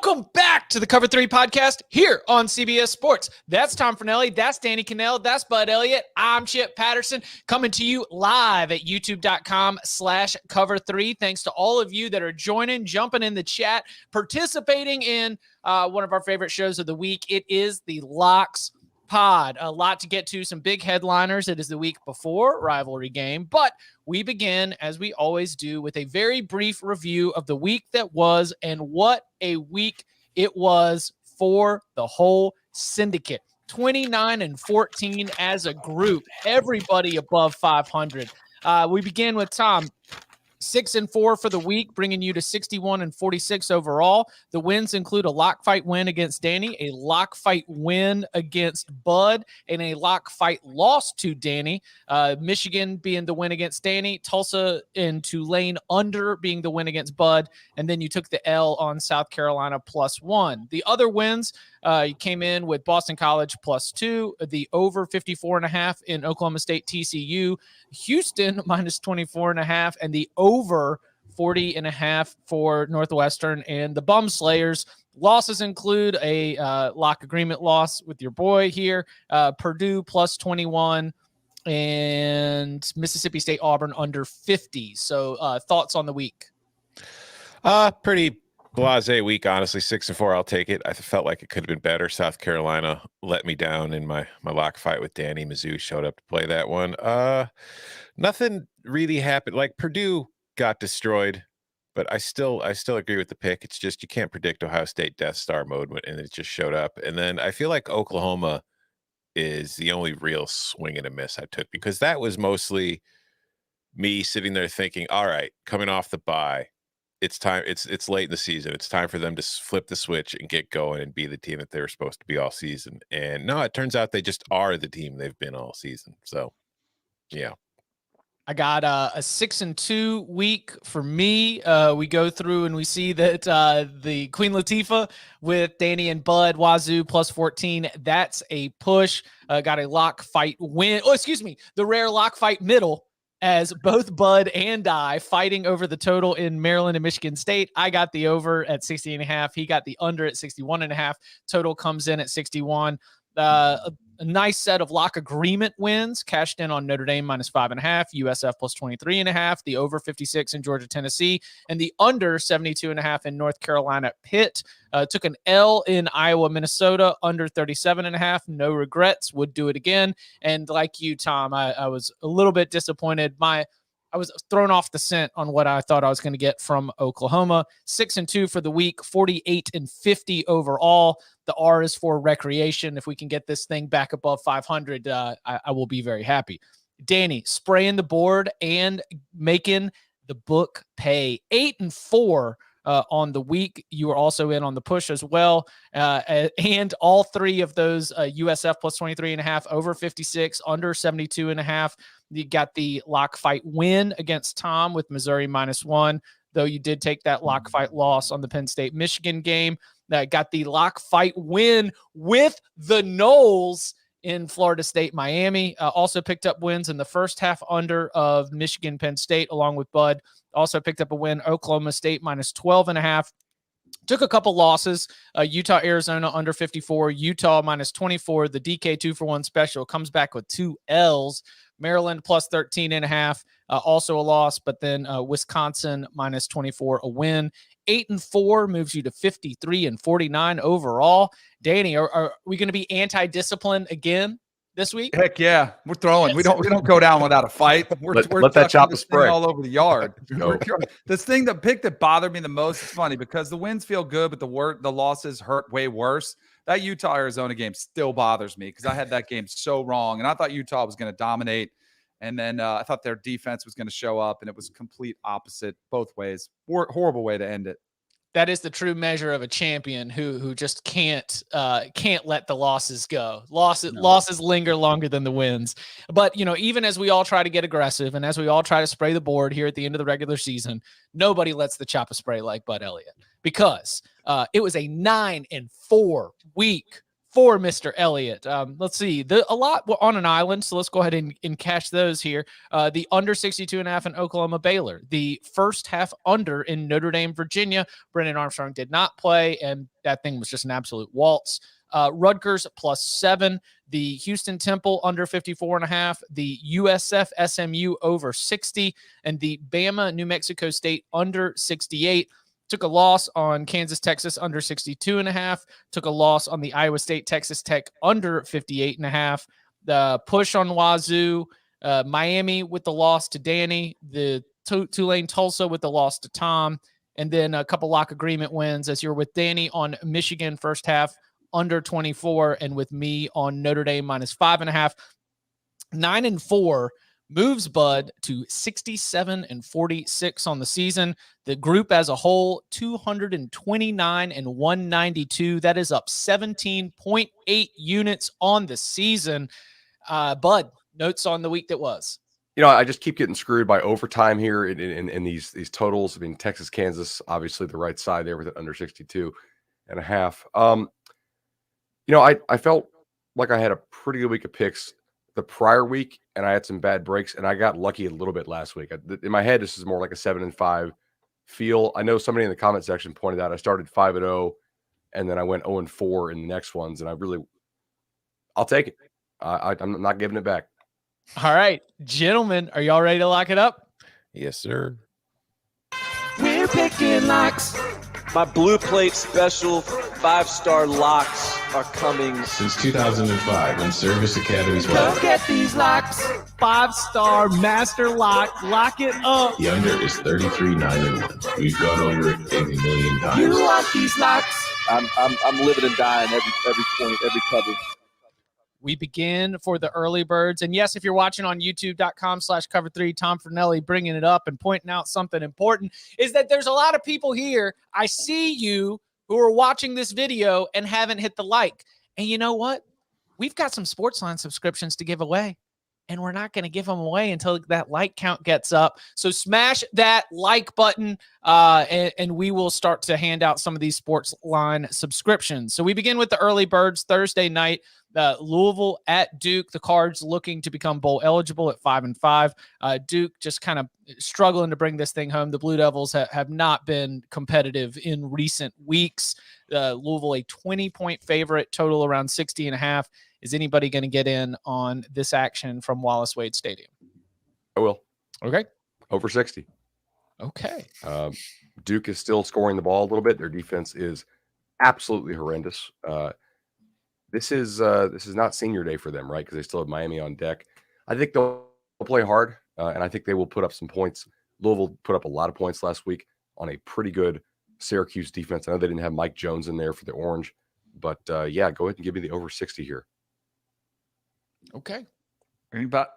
Welcome back to the Cover 3 podcast here on CBS Sports. That's Tom Fornelli. That's Danny Cannell. That's Bud Elliott. I'm Chip Patterson coming to you live at youtube.com/cover3. Thanks to all of you that are joining, jumping in the chat, participating in one of our favorite shows of the week. It is the Locks Pod. A lot to get to, some big headliners. It is the week before rivalry game, but we begin, as we always do, with a very brief review of the week that was, and what a week it was for the whole syndicate. 29-14 as a group, everybody above 500. We begin with Tom. 6-4 for the week, bringing you to 61-46 overall. The wins include a lock fight win against Danny, a lock fight win against Bud, and a lock fight loss to Danny. Michigan being the win against Danny, Tulsa and Tulane under being the win against Bud, and then you took the L on South Carolina +1. The other wins, you came in with Boston College +2, the over 54.5 in Oklahoma State TCU, Houston -24.5, and the over 40.5 for Northwestern and the Bum Slayers. Losses include a lock agreement loss with your boy here, Purdue +21, and Mississippi State Auburn under 50. So thoughts on the week? Pretty blasé week, honestly. 6-4, I'll take it. I felt like it could have been better. South Carolina let me down in my lock fight with Danny. Mizzou showed up to play that one. Nothing really happened. Like, Purdue got destroyed, but I still agree with the pick. It's just you can't predict Ohio State Death Star mode, and it just showed up. And then I feel like Oklahoma is the only real swing and a miss I took, because that was mostly me sitting there thinking, all right, coming off the bye, it's time. It's late in the season. It's time for them to flip the switch and get going and be the team that they were supposed to be all season. And no, it turns out they just are the team they've been all season. So, yeah. I got a 6-2 week for me. We go through and we see that the Queen Latifah with Danny and Bud, Wazoo +14. That's a push. Got a lock fight win. Oh, excuse me. The rare lock fight middle, as both Bud and I fighting over the total in Maryland and Michigan State. I got the over at 60.5. He got the under at 61.5. Total comes in at 61. A nice set of lock agreement wins, cashed in on Notre Dame -5.5, USF +23.5, the over 56 in Georgia, Tennessee, and the under 72.5 in North Carolina, Pitt. Took an L in Iowa, Minnesota, under 37.5. No regrets, would do it again. And like you, Tom, I was a little bit disappointed. I was thrown off the scent on what I thought I was going to get from Oklahoma. 6-2 for the week, 48-50 overall. The R is for recreation. If we can get this thing back above 500, I will be very happy. Danny, spraying the board and making the book pay. 8-4 on the week. You were also in on the push as well. And all three of those, USF +23.5, over 56, under 72.5. You got the lock fight win against Tom with Missouri -1, though you did take that lock fight loss on the Penn State-Michigan game. Got the lock fight win with the Noles in Florida State, Miami. Also picked up wins in the first half under of Michigan, Penn State, along with Bud. Also picked up a win, Oklahoma State -12.5. Took a couple losses, Utah, Arizona under 54, Utah -24. The DK 2-for-1 special comes back with 2 L's. Maryland +13.5, also a loss, but then Wisconsin -24, a win. 8-4 moves you to 53-49 overall. Danny, are we going to be anti-discipline again this week? Heck yeah, we're throwing. We don't go down without a fight. We're let that chopper spray all over the yard. This thing, the pick that bothered me the most, is funny because the wins feel good, but the losses hurt way worse. That Utah-Arizona game still bothers me because I had that game so wrong, and I thought Utah was going to dominate, and then I thought their defense was going to show up, and it was complete opposite both ways. Horrible way to end it. That is the true measure of a champion who just can't let the losses go. Losses linger longer than the wins. But, even as we all try to get aggressive and as we all try to spray the board here at the end of the regular season, nobody lets the chopper spray like Bud Elliott, because it was a 9-4 week for Mr. Elliott. Let's see. A lot were on an island, so let's go ahead and cash those here. The under 62.5 in Oklahoma Baylor. The first half under in Notre Dame, Virginia. Brennan Armstrong did not play, and that thing was just an absolute waltz. Rutgers +7. The Houston Temple under 54.5. The USF SMU over 60. And the Bama New Mexico State under 68. Took a loss on Kansas, Texas under 62.5. Took a loss on the Iowa State, Texas Tech under 58.5. The push on Wazoo, Miami with the loss to Danny, the Tulane Tulsa with the loss to Tom, and then a couple lock agreement wins as you're with Danny on Michigan first half under 24, and with me on Notre Dame -5.5. 9-4. Moves Bud to 67-46 on the season. The group as a whole, 229 and 192. That is up 17.8 units on the season. Bud, notes on the week that was. I just keep getting screwed by overtime here in these totals. I mean, Texas, Kansas, obviously the right side there with it under 62.5. I felt like I had a pretty good week of picks the prior week, and I had some bad breaks, and I got lucky a little bit last week. In my head, this is more like a 7-5 feel. I know somebody in the comment section pointed out I started 5-0, and then I went 0-4 in the next ones, and I'll take it. I'm not giving it back. All right, gentlemen, are y'all ready to lock it up? Yes, sir. We're picking locks. My Blue Plate special 5-star locks are coming. Since 2005, when Service Academies Go get these locks. 5-star master lock. Lock it up. The under is 33-9-1. We've gone over it a million times. You want these locks? I'm living and dying every point, every cover. We begin for the early birds. And yes, if you're watching on youtube.com/cover3, Tom Fernelli bringing it up and pointing out something important is that there's a lot of people here. I see you who are watching this video and haven't hit the like. And you know what? We've got some Sportsline subscriptions to give away, and we're not going to give them away until that like count gets up. So smash that like button, and we will start to hand out some of these Sportsline subscriptions. So we begin with the early birds Thursday night. Louisville at Duke. The Cards looking to become bowl eligible at 5-5. Duke just kind of struggling to bring this thing home. The Blue Devils have not been competitive in recent weeks. Louisville a 20-point favorite, total around 60.5. Is anybody going to get in on this action from Wallace Wade Stadium? I will. Okay. Over 60. Okay. Duke is still scoring the ball a little bit. Their defense is absolutely horrendous. This is not senior day for them, right? Because they still have Miami on deck. I think they'll play hard, and I think they will put up some points. Louisville put up a lot of points last week on a pretty good Syracuse defense. I know they didn't have Mike Jones in there for the Orange, but yeah, go ahead and give me the over 60 here. Okay. Anybody?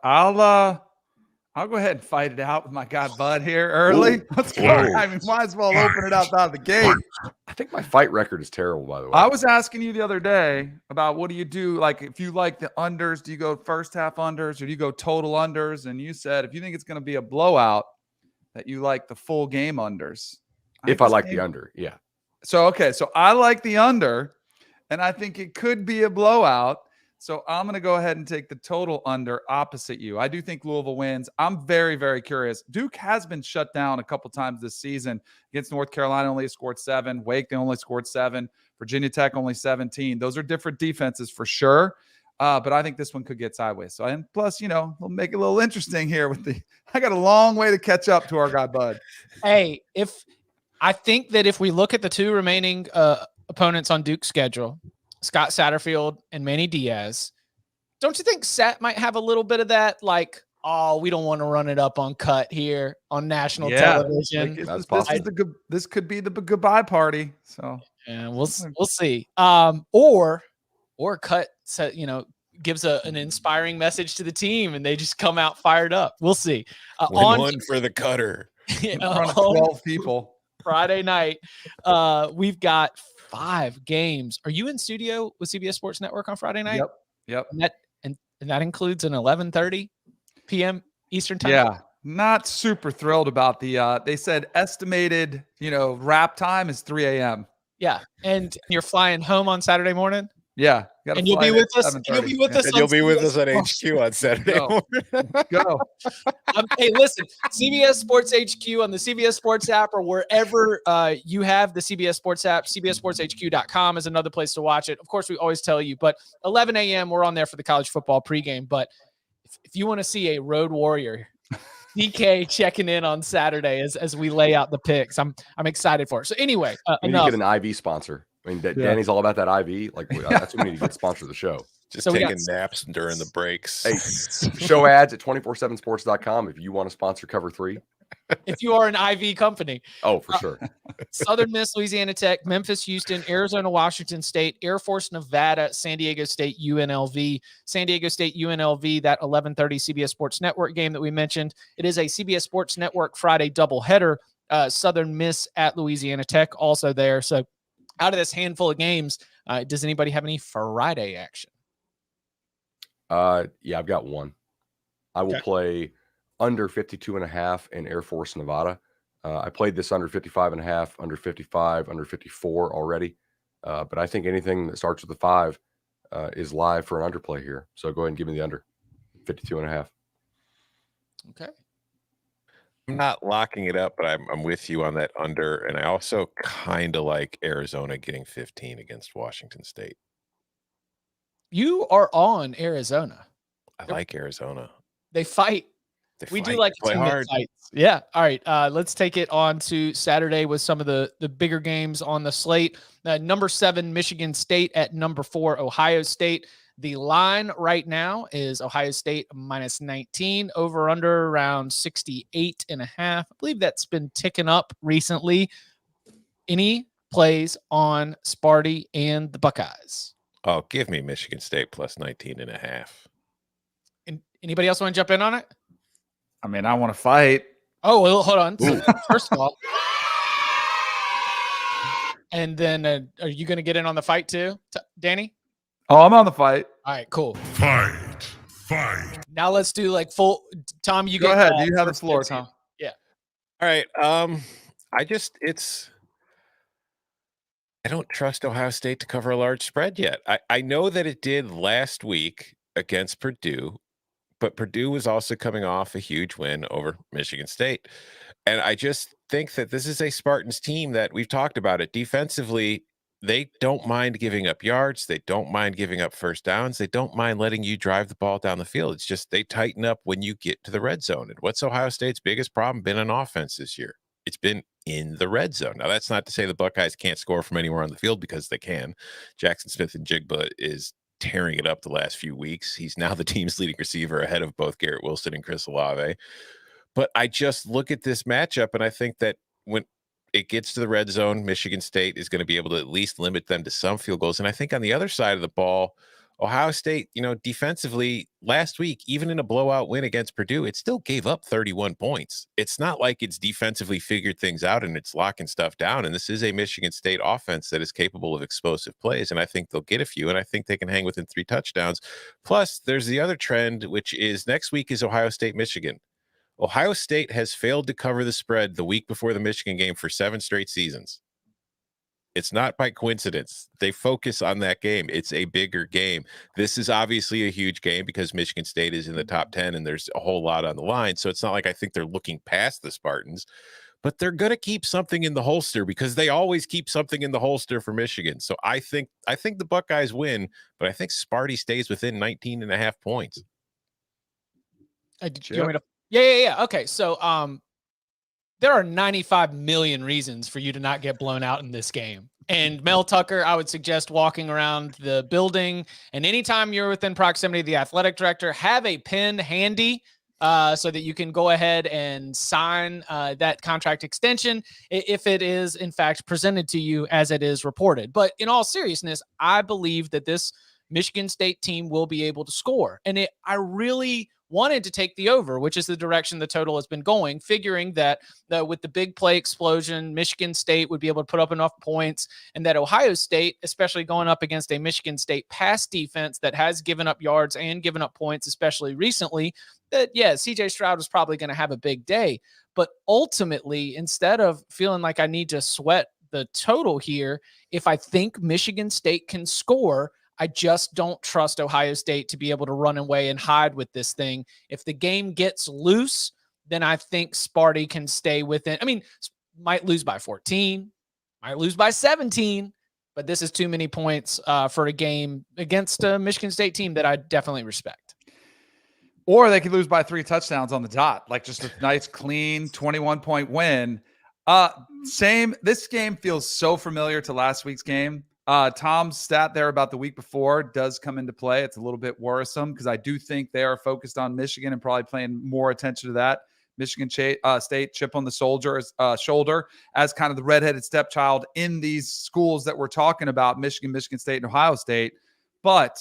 I'll go ahead and fight it out with my guy Bud here early. Ooh. Let's go. I mean, might as well open it up out of the gate. I think my fight record is terrible, by the way. I was asking you the other day about what do you do? Like, if you like the unders, do you go first half unders or do you go total unders? And you said if you think it's going to be a blowout, that you like the full game unders. If I like the under, yeah. So, okay. So I like the under, and I think it could be a blowout. So I'm going to go ahead and take the total under opposite you. I do think Louisville wins. I'm very, very curious. Duke has been shut down a couple times this season. Against North Carolina, only scored 7. Wake, they only scored 7. Virginia Tech, only 17. Those are different defenses for sure. But I think this one could get sideways. So, and plus, we'll make it a little interesting here with I got a long way to catch up to our guy, Bud. Hey, I think that if we look at the two remaining opponents on Duke's schedule, Scott Satterfield and Manny Diaz, don't you think Sat might have a little bit of that, like, oh, we don't want to run it up on cut here on national television? This could be the goodbye party. So yeah, we'll see. Or cut, gives an inspiring message to the team, and they just come out fired up. We'll see. One for the cutter. In front of 12 people. Friday night, we've got 5 games. Are you in studio with CBS Sports Network on Friday night? Yep. And that includes an 11:30 p.m. Eastern time. Yeah, not super thrilled about they said estimated, wrap time is 3 a.m. Yeah, and you're flying home on Saturday morning? Yeah, got And you'll be with us. You'll be with us. And you'll be with CBS us on Sports. HQ on Saturday Go. morning. Go. Hey, listen, CBS Sports HQ on the CBS Sports app or wherever you have the CBS Sports app. CBSSportsHQ.com is another place to watch it. Of course, we always tell you, but 11 a.m. we're on there for the college football pregame. But if you want to see a road warrior, DK checking in on Saturday as we lay out the picks. I'm excited for it. So anyway, We need to get an IV sponsor. I mean, Danny's all about that IV. Like that's what we need to get sponsor the show. Just So we taking got- naps during the breaks. Hey, show ads at 247sports.com if you want to sponsor Cover 3. if you are an IV company. Oh, for sure. Southern Miss, Louisiana Tech, Memphis, Houston, Arizona, Washington State, Air Force, Nevada, San Diego State, UNLV. San Diego State, UNLV, that 11:30 CBS Sports Network game that we mentioned. It is a CBS Sports Network Friday doubleheader. Southern Miss at Louisiana Tech also there. So out of this handful of games, does anybody have any Friday action? Yeah, I've got one. I will play under 52.5 in Air Force, Nevada. I played this under 55.5, under 55, under 54 already. But I think anything that starts with a 5 is live for an underplay here. So go ahead and give me the under 52.5. Okay. I'm not locking it up, but I'm with you on that under. And I also kind of like Arizona getting 15 against Washington State. You are on Arizona. I like Arizona. They fight. We do like a play team that hard. fights. Yeah. All right. Let's take it on to Saturday with some of the bigger games on the slate. Number 7, Michigan State at number 4, Ohio State. The line right now is Ohio State minus 19, over under around 68.5. I believe that's been ticking up recently. Any plays on Sparty and the Buckeyes? Oh, give me Michigan State plus 19.5. And anybody else want to jump in on it? I mean, I want to fight. Oh, well, hold on. So first of all, and then are you going to get in on the fight too, Danny? Oh, I'm on the fight. All right, cool. Fight. Now let's do like full. Tom, you Go get ahead. You have the first floor, dibs. Tom. All right. I don't trust Ohio State to cover a large spread yet. I know that it did last week against Purdue, but Purdue was also coming off a huge win over Michigan State. And I just think that this is a Spartans team that we've talked about it defensively. They don't mind giving up yards. They don't mind giving up first downs. They don't mind letting you drive the ball down the field. It's just they tighten up when you get to the red zone. And what's Ohio State's biggest problem been on offense this year? It's been in the red zone. Now, that's not to say the Buckeyes can't score from anywhere on the field, because they can. Jackson Smith and Jigba is tearing it up the last few weeks. He's now the team's leading receiver ahead of both Garrett Wilson and Chris Olave. But I just look at this matchup and I think that when it gets to the red zone, Michigan State is going to be able to at least limit them to some field goals. And I think on the other side of the ball, Ohio State, defensively last week, even in a blowout win against Purdue, it still gave up 31 points. It's not like it's defensively figured things out and it's locking stuff down. And this is a Michigan State offense that is capable of explosive plays. And I think they'll get a few, and I think they can hang within 3 touchdowns. Plus, there's the other trend, which is next week is Ohio State, Michigan. Ohio State has failed to cover the spread the week before the Michigan game for 7 straight seasons. It's not by coincidence. They focus on that game. It's a bigger game. This is obviously a huge game because Michigan State is in the top 10 and there's a whole lot on the line. So it's not like I think they're looking past the Spartans, but they're going to keep something in the holster because they always keep something in the holster for Michigan. So I think the Buckeyes win, but I think Sparty stays within 19.5 points. Do you want me to? Yeah. Okay. So, there are 95 million reasons for you to not get blown out in this game. And Mel Tucker, I would suggest walking around the building, and anytime you're within proximity of the athletic director, have a pen handy so that you can go ahead and sign that contract extension if it is, in fact, presented to you as it is reported. But in all seriousness, I believe that this Michigan State team will be able to score. And I really wanted to take the over, which is the direction the total has been going, figuring that with the big play explosion, Michigan State would be able to put up enough points, and that Ohio State, especially going up against a Michigan State pass defense that has given up yards and given up points, especially recently, that, CJ Stroud was probably going to have a big day. But ultimately, instead of feeling like I need to sweat the total here, if I think Michigan State can score, I just don't trust Ohio State to be able to run away and hide with this thing. If the game gets loose, then I think Sparty can stay within. I mean, might lose by 14, might lose by 17, but this is too many points for a game against a Michigan State team that I definitely respect. Or they could lose by 3 touchdowns on the dot, like just a nice, clean 21-point win. This game feels so familiar to last week's game. Tom's stat there about the week before does come into play. It's a little bit worrisome because I do think they are focused on Michigan and probably paying more attention to that. Michigan State chip on the shoulder as kind of the redheaded stepchild in these schools that we're talking about, Michigan State, and Ohio State. But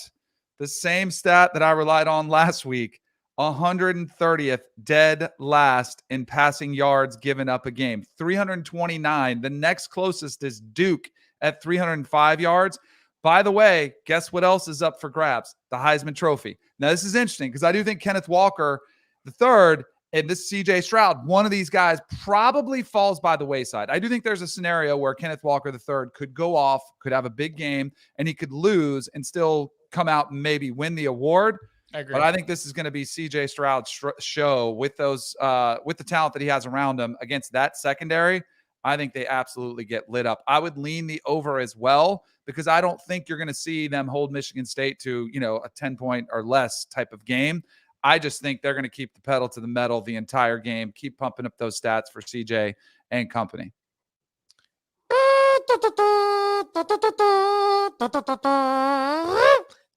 the same stat that I relied on last week, 130th dead last in passing yards given up a game, 329. The next closest is Duke at 305 yards. By the way, guess what else is up for grabs? The Heisman Trophy. Now, this is interesting because I do think Kenneth Walker III and this CJ Stroud, one of these guys probably falls by the wayside. I do think there's a scenario where Kenneth Walker III could go off, could have a big game, and he could lose and still come out and maybe win the award. I agree. But I think this is going to be CJ Stroud's show with those with the talent that he has around him against that secondary. I think they absolutely get lit up. I would lean the over as well because I don't think you're going to see them hold Michigan State to, a 10-point or less type of game. I just think they're going to keep the pedal to the metal the entire game, keep pumping up those stats for CJ and company.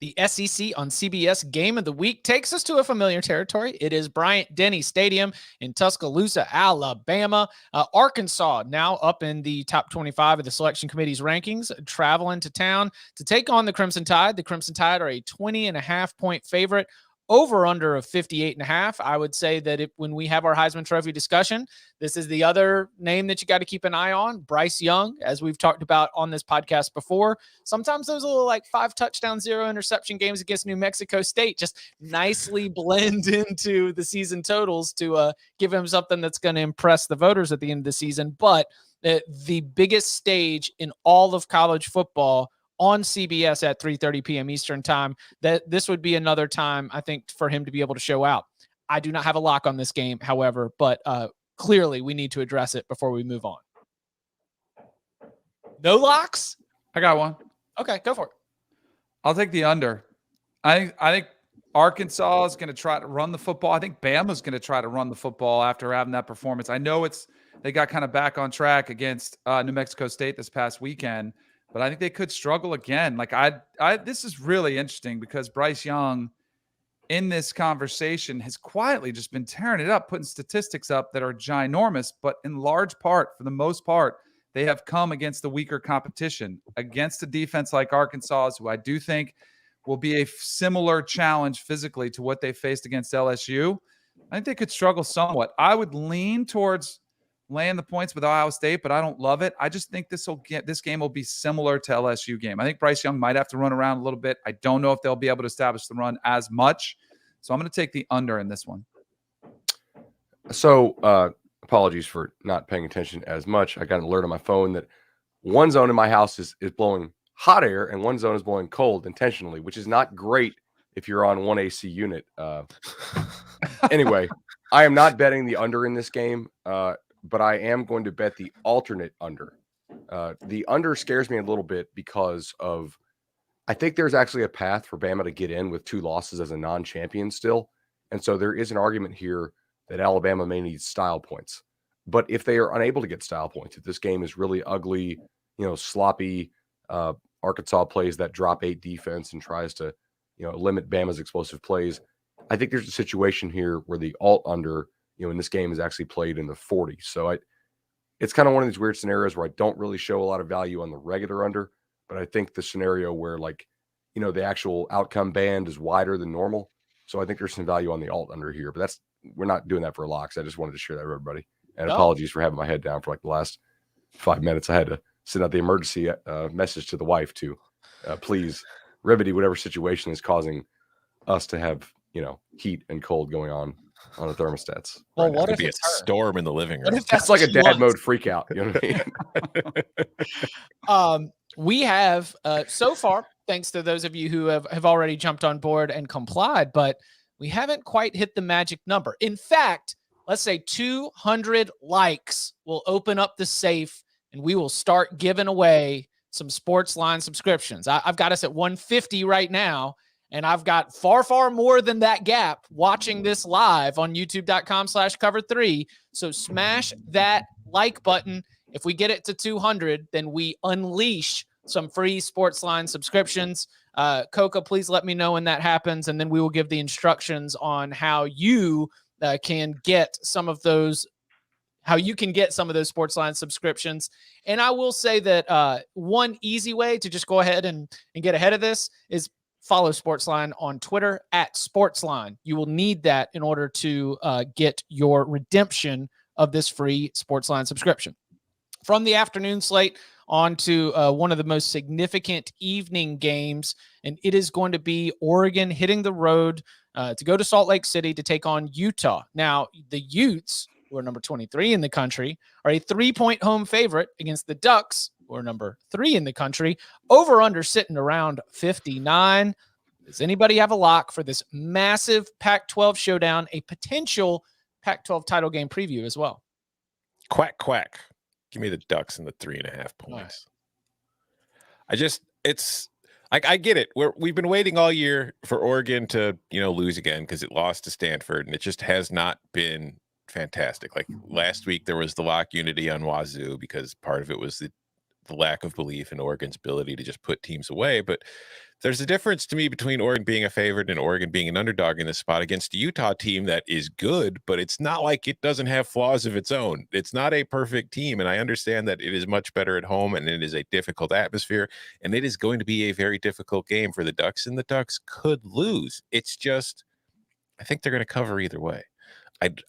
The SEC on CBS Game of the Week takes us to a familiar territory. It is Bryant-Denny Stadium in Tuscaloosa, Alabama. Arkansas now up in the top 25 of the selection committee's rankings, traveling to town to take on the Crimson Tide. The Crimson Tide are a 20.5-point favorite. Over under of 58.5. I would say that when we have our Heisman Trophy discussion, this is the other name that you got to keep an eye on. Bryce Young, as we've talked about on this podcast before. Sometimes those little 5 touchdown, 0 interception games against New Mexico State just nicely blend into the season totals to give him something that's going to impress the voters at the end of the season. But the biggest stage in all of college football on CBS at 3:30 p.m. Eastern time, that this would be another time, I think, for him to be able to show out. I do not have a lock on this game, however, but clearly we need to address it before we move on. No locks? I got one. Okay, go for it. I'll take the under. I think Arkansas is going to try to run the football. I think Bama's going to try to run the football after having that performance. I know they got kind of back on track against New Mexico State this past weekend, but I think they could struggle again. This is really interesting because Bryce Young in this conversation has quietly just been tearing it up, putting statistics up that are ginormous, but in large part, for the most part, they have come against the weaker competition, against a defense like Arkansas, who I do think will be a similar challenge physically to what they faced against LSU. I think they could struggle somewhat. I would lean towards laying the points with Ohio State, but I don't love it. I just think this game will be similar to LSU game. I think Bryce Young might have to run around a little bit. I don't know if they'll be able to establish the run as much. So I'm going to take the under in this one. So apologies for not paying attention as much. I got an alert on my phone that one zone in my house is blowing hot air and one zone is blowing cold intentionally, which is not great if you're on one AC unit. Anyway, I am not betting the under in this game. But I am going to bet the alternate under. The under scares me a little bit because I think there's actually a path for Bama to get in with 2 losses as a non-champion still. And so there is an argument here that Alabama may need style points. But if they are unable to get style points, if this game is really ugly, sloppy, Arkansas plays that drop 8 defense and tries to, limit Bama's explosive plays, I think there's a situation here where the alt under in this game is actually played in the 40s. So it's kind of one of these weird scenarios where I don't really show a lot of value on the regular under, but I think the scenario where the actual outcome band is wider than normal. So I think there's some value on the alt under here, but we're not doing that for locks. I just wanted to share that with everybody. And apologies for having my head down for the last 5 minutes. I had to send out the emergency message to the wife to please remedy whatever situation is causing us to have, heat and cold going on the thermostats. Well, what if it's a storm in the living room? That's like a dad mode freak out. You know what I mean? We have so far thanks to those of you who have already jumped on board and complied, but we haven't quite hit the magic number. In fact, let's say 200 likes will open up the safe and we will start giving away some Sportsline subscriptions. I've got us at 150 right now, and I've got far, far more than that gap watching this live on youtube.com/cover3. So smash that like button. If we get it to 200, then we unleash some free Sportsline subscriptions. Coca, please let me know when that happens, and then we will give the instructions on how you can get some of those Sportsline subscriptions. And I will say that one easy way to just go ahead and get ahead of this is follow Sportsline on Twitter @Sportsline. You will need that in order to get your redemption of this free Sportsline subscription. From the afternoon slate on to one of the most significant evening games, and it is going to be Oregon hitting the road to go to Salt Lake City to take on Utah. Now, the Utes, who are number 23 in the country, are a 3-point home favorite against the Ducks, who are number 3 in the country. Over-under sitting around 59. Does anybody have a lock for this massive Pac-12 showdown, a potential Pac-12 title game preview as well? Quack, quack. Give me the Ducks and the 3.5 points. Right. I get it. We've been waiting all year for Oregon to, lose again because it lost to Stanford, and it just has not been fantastic. Like last week, there was the lock unity on Wazoo because part of it was the lack of belief in Oregon's ability to just put teams away. But there's a difference to me between Oregon being a favorite and Oregon being an underdog in this spot against a Utah team that is good, but it's not like it doesn't have flaws of its own. It's not a perfect team, and I understand that it is much better at home, and it is a difficult atmosphere, and it is going to be a very difficult game for the Ducks, and the Ducks could lose. It's just, I think they're going to cover either way.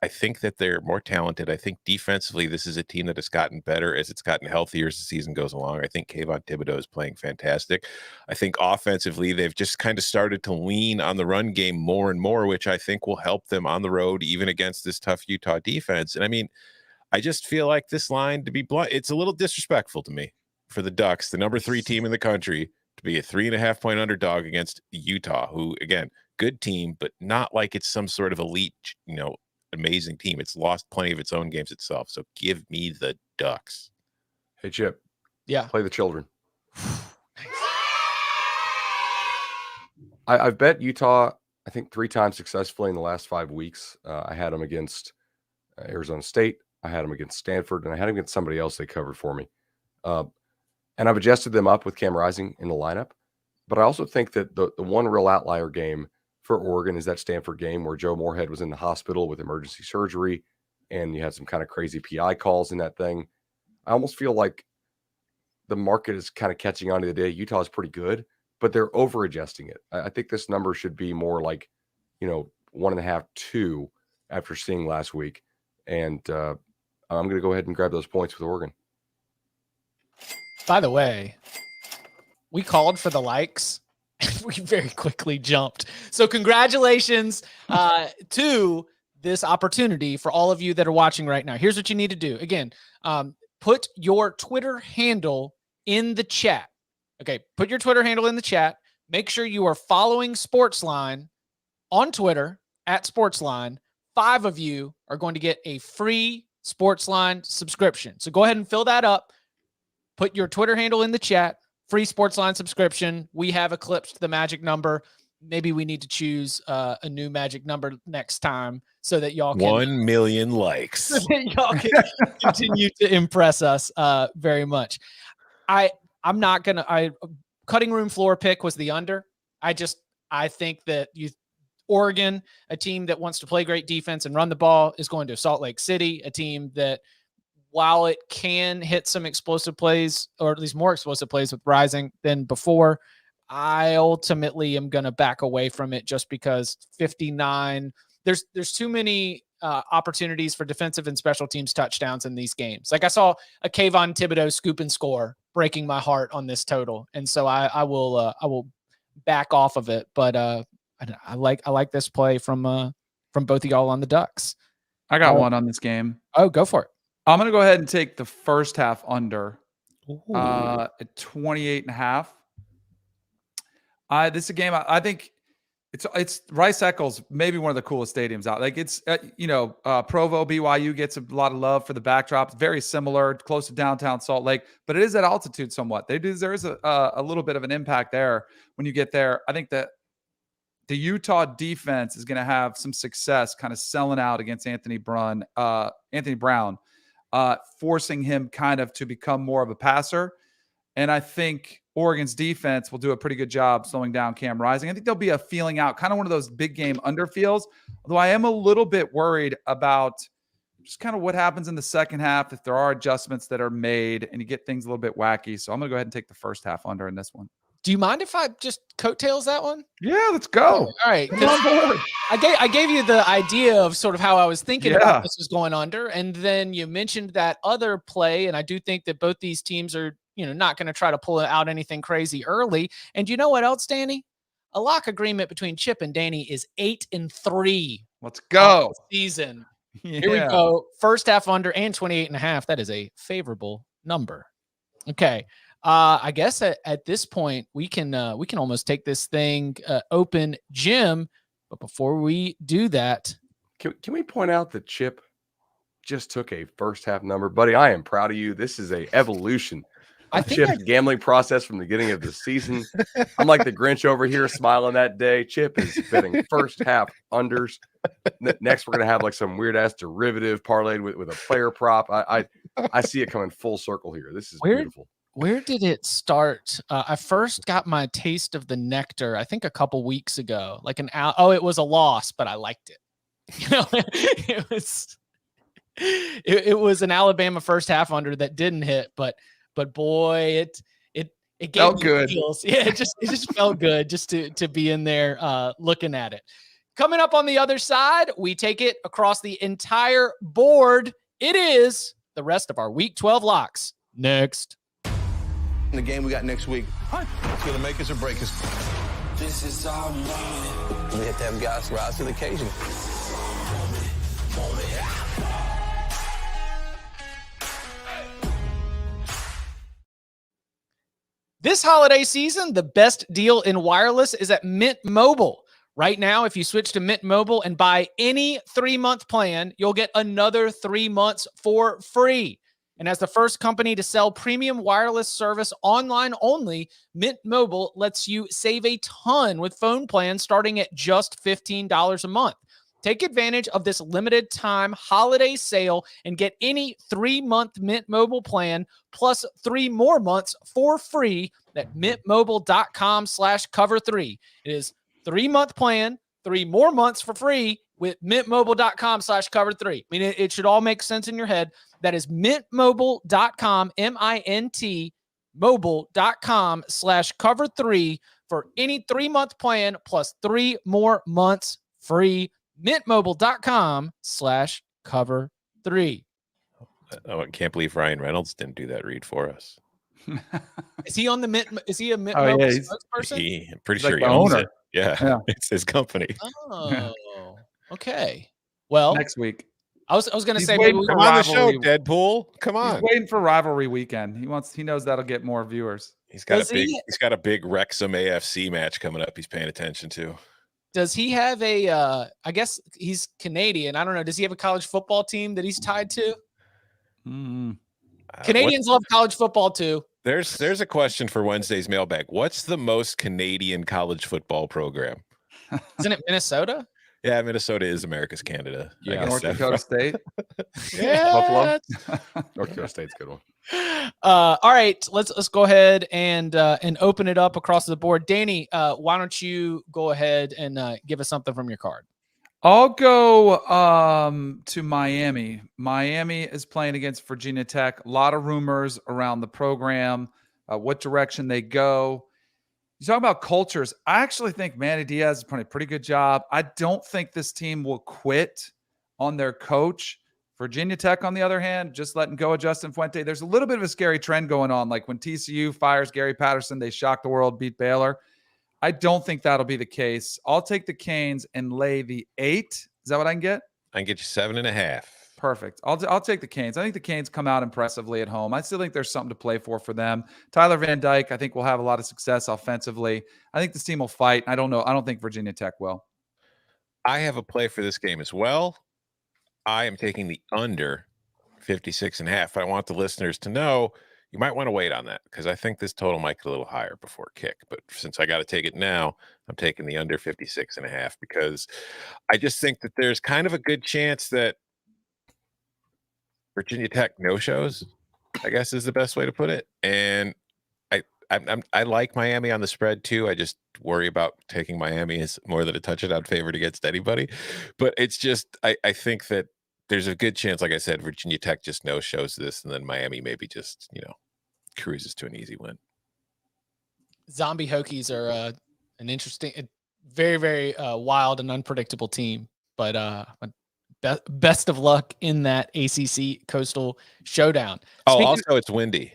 I think that they're more talented. I think defensively, this is a team that has gotten better as it's gotten healthier as the season goes along. I think Kayvon Thibodeau is playing fantastic. I think offensively, they've just kind of started to lean on the run game more and more, which I think will help them on the road, even against this tough Utah defense. And I mean, I just feel like this line, to be blunt, it's a little disrespectful to me for the Ducks, the number 3 team in the country, to be a 3.5-point underdog against Utah, who, again, good team, but not like it's some sort of elite, amazing team. It's lost plenty of its own games itself. So give me the Ducks. Hey, Chip. Yeah. Play the children. I've bet Utah, I think 3 times successfully in the last 5 weeks. I had them against Arizona State. I had them against Stanford, and I had them against somebody else they covered for me. And I've adjusted them up with Cam Rising in the lineup. But I also think that the one real outlier game for Oregon is that Stanford game where Joe Moorhead was in the hospital with emergency surgery, and you had some kind of crazy PI calls in that thing. I almost feel like the market is kind of catching on to the day. Utah is pretty good, but they're over adjusting it. I think this number should be more like, 1.5, 2 after seeing last week. And I'm going to go ahead and grab those points with Oregon. By the way, we called for the likes. We very quickly jumped. So congratulations to this opportunity for all of you that are watching right now. Here's what you need to do. Again, put your Twitter handle in the chat. Okay, put your Twitter handle in the chat. Make sure you are following Sportsline on Twitter @Sportsline. 5 of you are going to get a free Sportsline subscription. So go ahead and fill that up. Put your Twitter handle in the chat. Free Sportsline subscription. We have eclipsed the magic number. Maybe we need to choose a new magic number next time so that y'all can 1 million likes. So that y'all can continue to impress us very much. I'm not gonna. Cutting room floor pick was the under. I think that Oregon, a team that wants to play great defense and run the ball, is going to Salt Lake City, a team that, while it can hit some explosive plays, or at least more explosive plays with Rising than before, I ultimately am going to back away from it just because 59, there's too many opportunities for defensive and special teams touchdowns in these games. Like I saw a Kayvon Thibodeau scoop and score, breaking my heart on this total. And so I will back off of it. But I like this play from both of y'all on the Ducks. I got one on this game. Oh, go for it. I'm going to go ahead and take the first half under at 28.5. This is a game I think it's Rice Eccles, maybe one of the coolest stadiums out. Like it's Provo BYU gets a lot of love for the backdrop. It's very similar, close to downtown Salt Lake, but it is at altitude somewhat. There is a little bit of an impact there when you get there. I think that the Utah defense is going to have some success kind of selling out against Anthony Brown, forcing him kind of to become more of a passer. And I think Oregon's defense will do a pretty good job slowing down Cam Rising. I think there'll be a feeling out, kind of one of those big game underfeels. Although I am a little bit worried about just kind of what happens in the second half if there are adjustments that are made and you get things a little bit wacky. So I'm going to go ahead and take the first half under in this one. Do you mind if I just coattails that one? Yeah, let's go. All right. Come on board. I gave you the idea of sort of how I was thinking about this was going under. And then you mentioned that other play. And I do think that both these teams are, not going to try to pull out anything crazy early. And you know what else, Danny? A lock agreement between Chip and Danny is 8-3. Let's go. Season. Yeah. Here we go. First half under and 28.5. That is a favorable number. Okay. I guess at this point we can almost take this thing open, Jim. But before we do that, can we point out that Chip just took a first half number, buddy? I am proud of you. This is a evolution. Chip's gambling process from the beginning of the season. I'm like the Grinch over here smiling that day. Chip is betting first half unders. Next, we're gonna have like some weird ass derivative parlayed with a player prop. I see it coming full circle here. This is beautiful. Where did it start? I first got my taste of the nectar, I think a couple weeks ago. It was a loss, but I liked it. It was an Alabama first half under that didn't hit, but boy, it gave felt good. Feels. Yeah, it just felt good just to be in there looking at it. Coming up on the other side, we take it across the entire board. It is the rest of our Week 12 locks. Next. The game we got next week, it's going to make us or break us. This is our moment. We have to have guys rise to the occasion. This holiday season, the best deal in wireless is at Mint Mobile. Right now, if you switch to Mint Mobile and buy any 3-month plan, you'll get another 3 months for free. And as the first company to sell premium wireless service online only, Mint Mobile lets you save a ton with phone plans starting at just $15 a month. Take advantage of this limited time holiday sale and get any 3-month Mint Mobile plan plus 3 more months for free at mintmobile.com/cover3. It is 3-month plan, 3 more months for free with mintmobile.com/cover3. I mean, it should all make sense in your head. That is mintmobile.com, MINT mobile.com/cover3 for any 3-month plan plus 3 more months free. mintmobile.com/cover3. Oh, I can't believe Ryan Reynolds didn't do that read for us. Is he on the Mint? Is he a Mint Mobile spokesperson? I'm pretty sure he owns it. Yeah, it's his company. Oh, okay. Well, next week. I was going to say, maybe come on the show, Deadpool. Come on. He's waiting for rivalry weekend. He knows that'll get more viewers. He's got a big Wrexham AFC match coming up. He's paying attention to. Does he have I guess he's Canadian. I don't know. Does he have a college football team that he's tied to? Canadians love college football too. There's a question for Wednesday's mailbag. What's the most Canadian college football program? Isn't it Minnesota? Yeah, Minnesota is America's Canada. Yeah, North Dakota State. Yeah, Buffalo. North Dakota State's a good one. All right, let's go ahead and open it up across the board. Danny, why don't you go ahead and give us something from your card? I'll go to Miami. Miami is playing against Virginia Tech. A lot of rumors around the program, what direction they go. You talk about cultures. I actually think Manny Diaz is doing a pretty good job. I don't think this team will quit on their coach. Virginia Tech, on the other hand, just letting go of Justin Fuente. There's a little bit of a scary trend going on. Like when TCU fires Gary Patterson, they shock the world, beat Baylor. I don't think that'll be the case. I'll take the Canes and lay the 8. Is that what I can get? I can get you 7.5. Perfect. I'll take the Canes. I think the Canes come out impressively at home. I still think there's something to play for them. Tyler Van Dyke, I think, will have a lot of success offensively. I think this team will fight. I don't know. I don't think Virginia Tech will. I have a play for this game as well. I am taking the under 56.5. I want the listeners to know you might want to wait on that because I think this total might get a little higher before kick. But since I got to take it now, I'm taking the under 56.5 because I just think that there's kind of a good chance that Virginia Tech no-shows, I guess is the best way to put it. And I like Miami on the spread too. I just worry about taking Miami as more than a touchdown favorite against anybody. But it's just I think that there's a good chance, like I said, Virginia Tech just no-shows this, and then Miami maybe just cruises to an easy win. Zombie Hokies are an interesting, very, very wild and unpredictable team. But best of luck in that ACC Coastal Showdown. Also it's windy.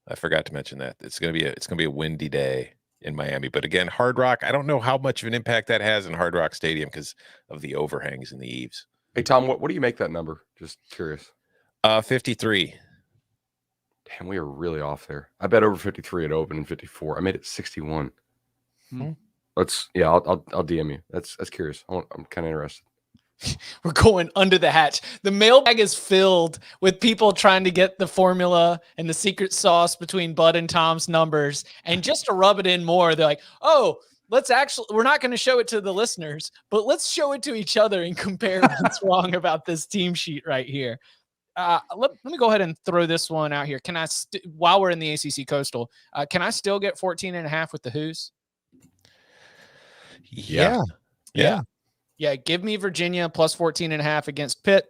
I forgot to mention that it's gonna be a windy day in Miami. But again, Hard Rock, I don't know how much of an impact that has in Hard Rock Stadium because of the overhangs and the eaves. Hey Tom, what do you make that number? Just curious. 53. Damn, we are really off there. I bet over 53 at open and 54. I made it 61. I'll DM you. That's curious. I'm kind of interested. We're going under the hatch. The mailbag is filled with people trying to get the formula and the secret sauce between Bud and Tom's numbers. And just to rub it in more, they're like, oh, we're not going to show it to the listeners, but let's show it to each other and compare what's wrong about this team sheet right here. Let me go ahead and throw this one out here. Can I, while we're in the ACC Coastal, can I still get 14.5 with the Who's? Yeah. Yeah, give me Virginia plus 14.5 against Pitt.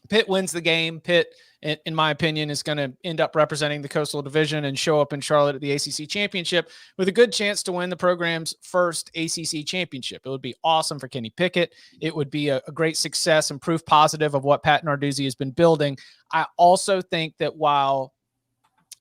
Pitt wins the game. Pitt, in my opinion, is going to end up representing the Coastal Division and show up in Charlotte at the ACC Championship with a good chance to win the program's first ACC championship. It would be awesome for Kenny Pickett. It would be a great success and proof positive of what Pat Narduzzi has been building. I also think that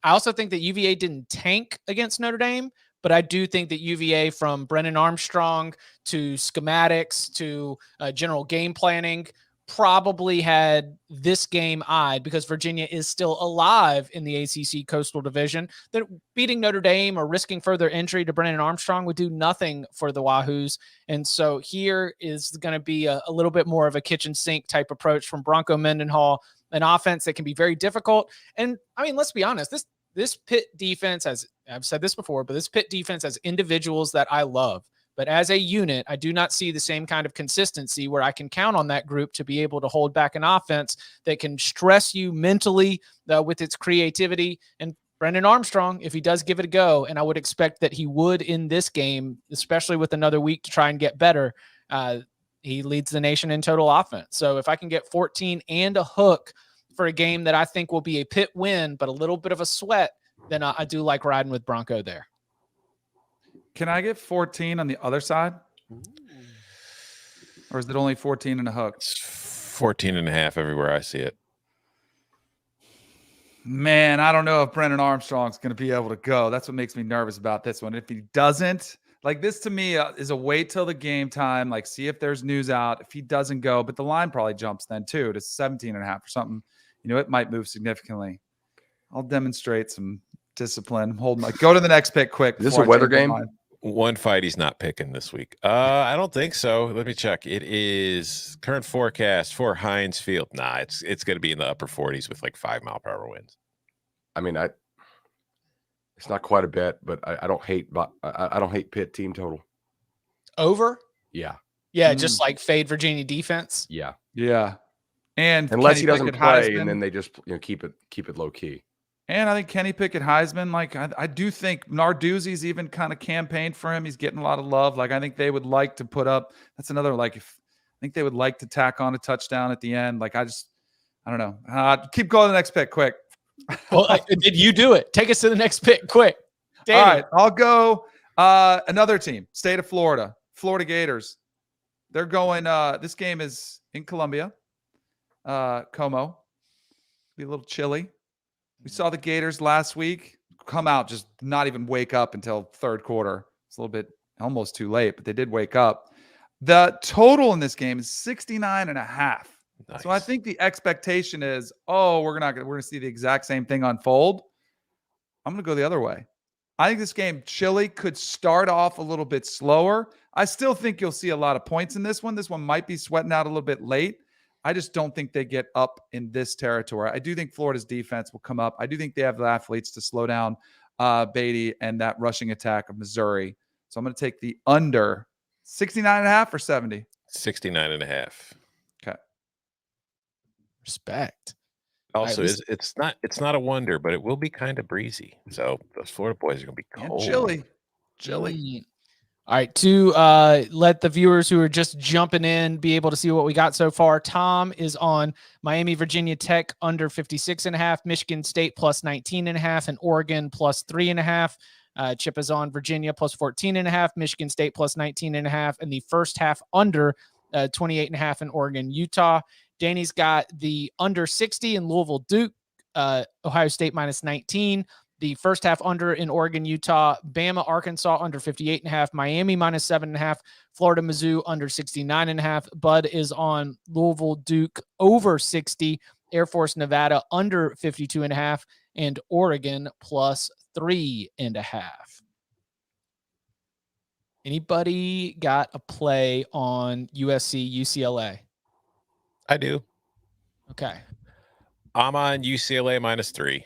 UVA didn't tank against Notre Dame, but I do think that UVA, from Brennan Armstrong to schematics to general game planning, probably had this game eyed because Virginia is still alive in the ACC Coastal Division. That beating Notre Dame or risking further entry to Brennan Armstrong would do nothing for the Wahoos. And so here is going to be a little bit more of a kitchen sink type approach from Bronco Mendenhall, an offense that can be very difficult. And I mean, let's be honest, this Pitt defense, as I've said this before, but this Pitt defense has individuals that I love. But as a unit, I do not see the same kind of consistency where I can count on that group to be able to hold back an offense that can stress you mentally with its creativity. And Brendan Armstrong, if he does give it a go, and I would expect that he would in this game, especially with another week to try and get better, he leads the nation in total offense. So if I can get 14 and a hook for a game that I think will be a Pitt win, but a little bit of a sweat, then I do like riding with Bronco there. Can I get 14 on the other side? Or is it only 14 and a hook? It's 14.5 everywhere I see it. Man, I don't know if Brennan Armstrong's going to be able to go. That's what makes me nervous about this one. If he doesn't, like this to me is a wait till the game time, like see if there's news out. If he doesn't go, but the line probably jumps then too to 17.5 or something. It might move significantly. I'll demonstrate some discipline. Go to the next pick quick. Is this a weather game? One fight he's not picking this week. I don't think so. Let me check. It is current forecast for Heinz Field. Nah, it's going to be in the upper 40s with like 5-mile-per-hour winds. I mean, it's not quite a bet, but I don't hate Pitt team total. Over? Yeah. Yeah, just like fade Virginia defense. Yeah. Yeah. And unless Kenny he doesn't Pickett, play, Heisman. and then they just keep it low key. And I think Kenny Pickett, Heisman, like I do think Narduzzi's even kind of campaigned for him. He's getting a lot of love. Like I think they would like to put up. That's another I think they would like to tack on a touchdown at the end. Like I don't know. Keep going to the next pick quick. Well, did you do it? Take us to the next pick quick. Danny. All right, I'll go. Another team, state of Florida, Florida Gators. They're going. This game is in Columbia. Como. Be a little chilly. We saw the Gators last week come out, just not even wake up until third quarter. It's a little bit almost too late, but they did wake up. The total in this game is 69.5. Nice. So I think the expectation is, we're going to see the exact same thing unfold. I'm going to go the other way. I think this game, Chile could start off a little bit slower. I still think you'll see a lot of points in this one. This one might be sweating out a little bit late. I just don't think they get up in this territory. I do think Florida's defense will come up. I do think they have the athletes to slow down Beatty and that rushing attack of Missouri. So I'm going to take the under 69.5 or 70. 69.5. Okay. Respect. Also, it's not a wonder, but it will be kind of breezy. So those Florida boys are going to be cold. And chilly. All right, to let the viewers who are just jumping in be able to see what we got so far. Tom is on Miami, Virginia Tech under 56.5, Michigan State plus 19.5, and Oregon plus 3.5. Chip is on Virginia plus 14.5, Michigan State plus 19.5, and the first half under 28.5 in Oregon, Utah. Danny's got the under 60 in Louisville, Duke, Ohio State minus 19. The first half under in Oregon, Utah, Bama, Arkansas under 58.5, Miami minus 7.5, Florida, Mizzou under 69.5. Bud is on Louisville, Duke over 60, Air Force, Nevada under 52.5, and Oregon plus 3.5. Anybody got a play on USC, UCLA? I do. Okay. I'm on UCLA minus 3.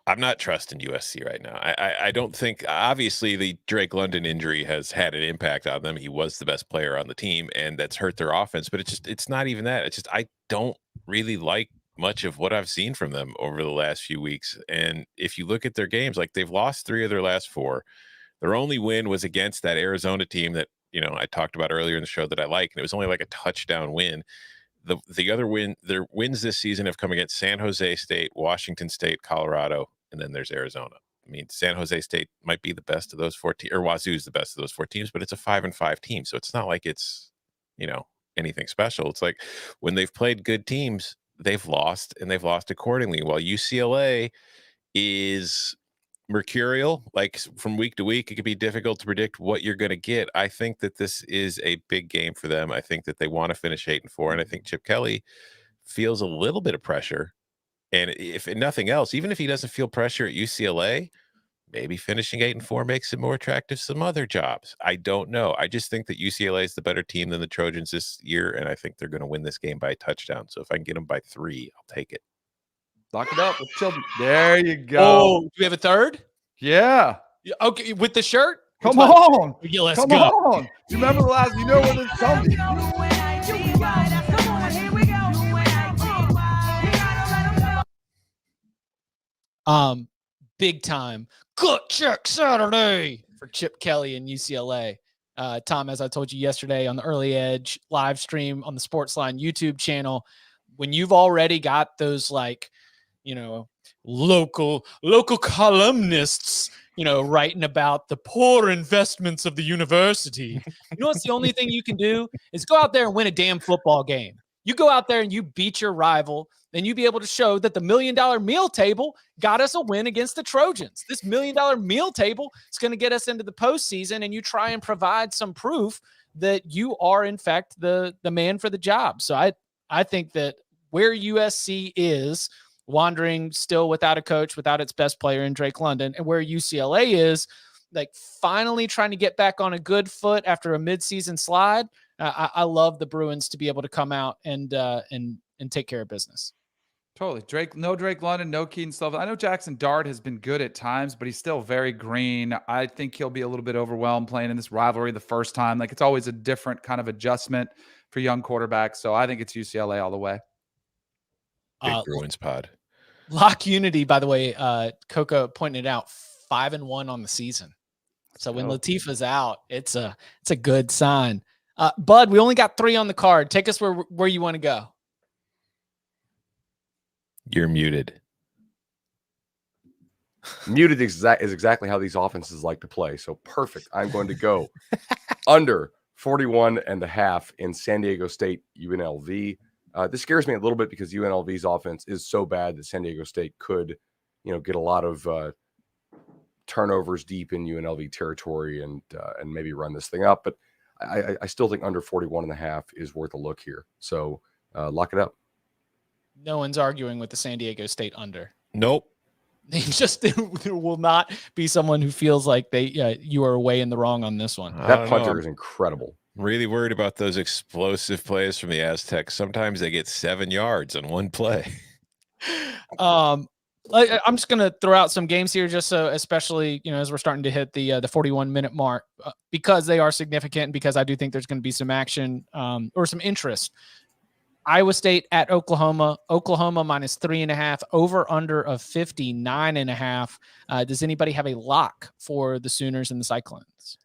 I'm not trusting USC right now. I don't think, obviously the Drake London injury has had an impact on them. He was the best player on the team and that's hurt their offense, but it's not even that. It's just, I don't really like much of what I've seen from them over the last few weeks. And if you look at their games, like they've lost 3 of their last 4. Their only win was against that Arizona team that, I talked about earlier in the show that I like, and it was only like a touchdown win. The other their wins this season have come against San Jose State, Washington State, Colorado, and then there's Arizona. I mean, San Jose State might be the best of those 4 teams, or Wazoo's the best of those 4 teams, but it's a 5-5 team. So it's not like it's, anything special. It's like when they've played good teams, they've lost, and they've lost accordingly. While UCLA is mercurial, like from week to week, it can be difficult to predict what you're going to get. I think that this is a big game for them. I think that they want to finish 8-4, and I think Chip Kelly feels a little bit of pressure. And if nothing else, even if he doesn't feel pressure at UCLA, maybe finishing 8-4 makes it more attractive to some other jobs. I don't know. I just think that UCLA is the better team than the Trojans this year, and I think they're going to win this game by a touchdown. So if I can get them by 3, I'll take it. Lock it up with children. There you go. Oh, do we have a third? Yeah. Okay, with the shirt? Come on. Yeah, let's Come go. on. You remember the last, where this coming. Big time. Gut check Saturday for Chip Kelly and UCLA. Tom, as I told you yesterday on the Early Edge live stream on the Sportsline YouTube channel, when you've already got those local columnists, writing about the poor investments of the university. What's the only thing you can do is go out there and win a damn football game. You go out there and you beat your rival, then you be able to show that the $1 million meal table got us a win against the Trojans. This $1 million meal table is going to get us into the postseason, and you try and provide some proof that you are, in fact, the man for the job. So I think that where USC is wandering still without a coach, without its best player in Drake London, and where UCLA is like finally trying to get back on a good foot after a midseason slide. I love the Bruins to be able to come out and take care of business. Totally. No Drake London, no Keaton Sullivan. I know Jackson Dart has been good at times, but he's still very green. I think he'll be a little bit overwhelmed playing in this rivalry the first time. Like, it's always a different kind of adjustment for young quarterbacks. So I think it's UCLA all the way. Big Bruins pod. Lock Unity, by the way, Coco pointed it out, 5-1 on the season. So when Latifah's out, it's a good sign. Bud, we only got 3 on the card. Take us where you want to go. You're muted. Muted is exactly how these offenses like to play. So perfect. I'm going to go under 41.5 in San Diego State UNLV. This scares me a little bit because UNLV's offense is so bad that San Diego State could, get a lot of turnovers deep in UNLV territory and maybe run this thing up. But I still think under 41.5 is worth a look here. So lock it up. No one's arguing with the San Diego State under. Nope. There will not be someone who feels like you are way in the wrong on this one. That punter is incredible. Really worried about those explosive plays from the Aztecs. Sometimes they get 7 yards on one play. I'm just going to throw out some games here, just so, especially, as we're starting to hit the 41-minute mark, because they are significant and because I do think there's going to be some action or some interest. Iowa State at Oklahoma. Oklahoma -3.5, over under of 59.5. Does anybody have a lock for the Sooners and the Cyclones?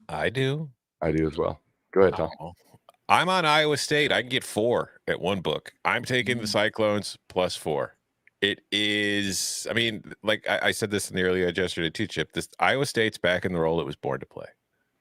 I do. I do as well. Go ahead, Tom. I'm on Iowa State. I can get 4 at one book. I'm taking the Cyclones +4. It is, I mean, like I said this in the earlier yesterday too, Chip. This Iowa State's back in the role it was born to play.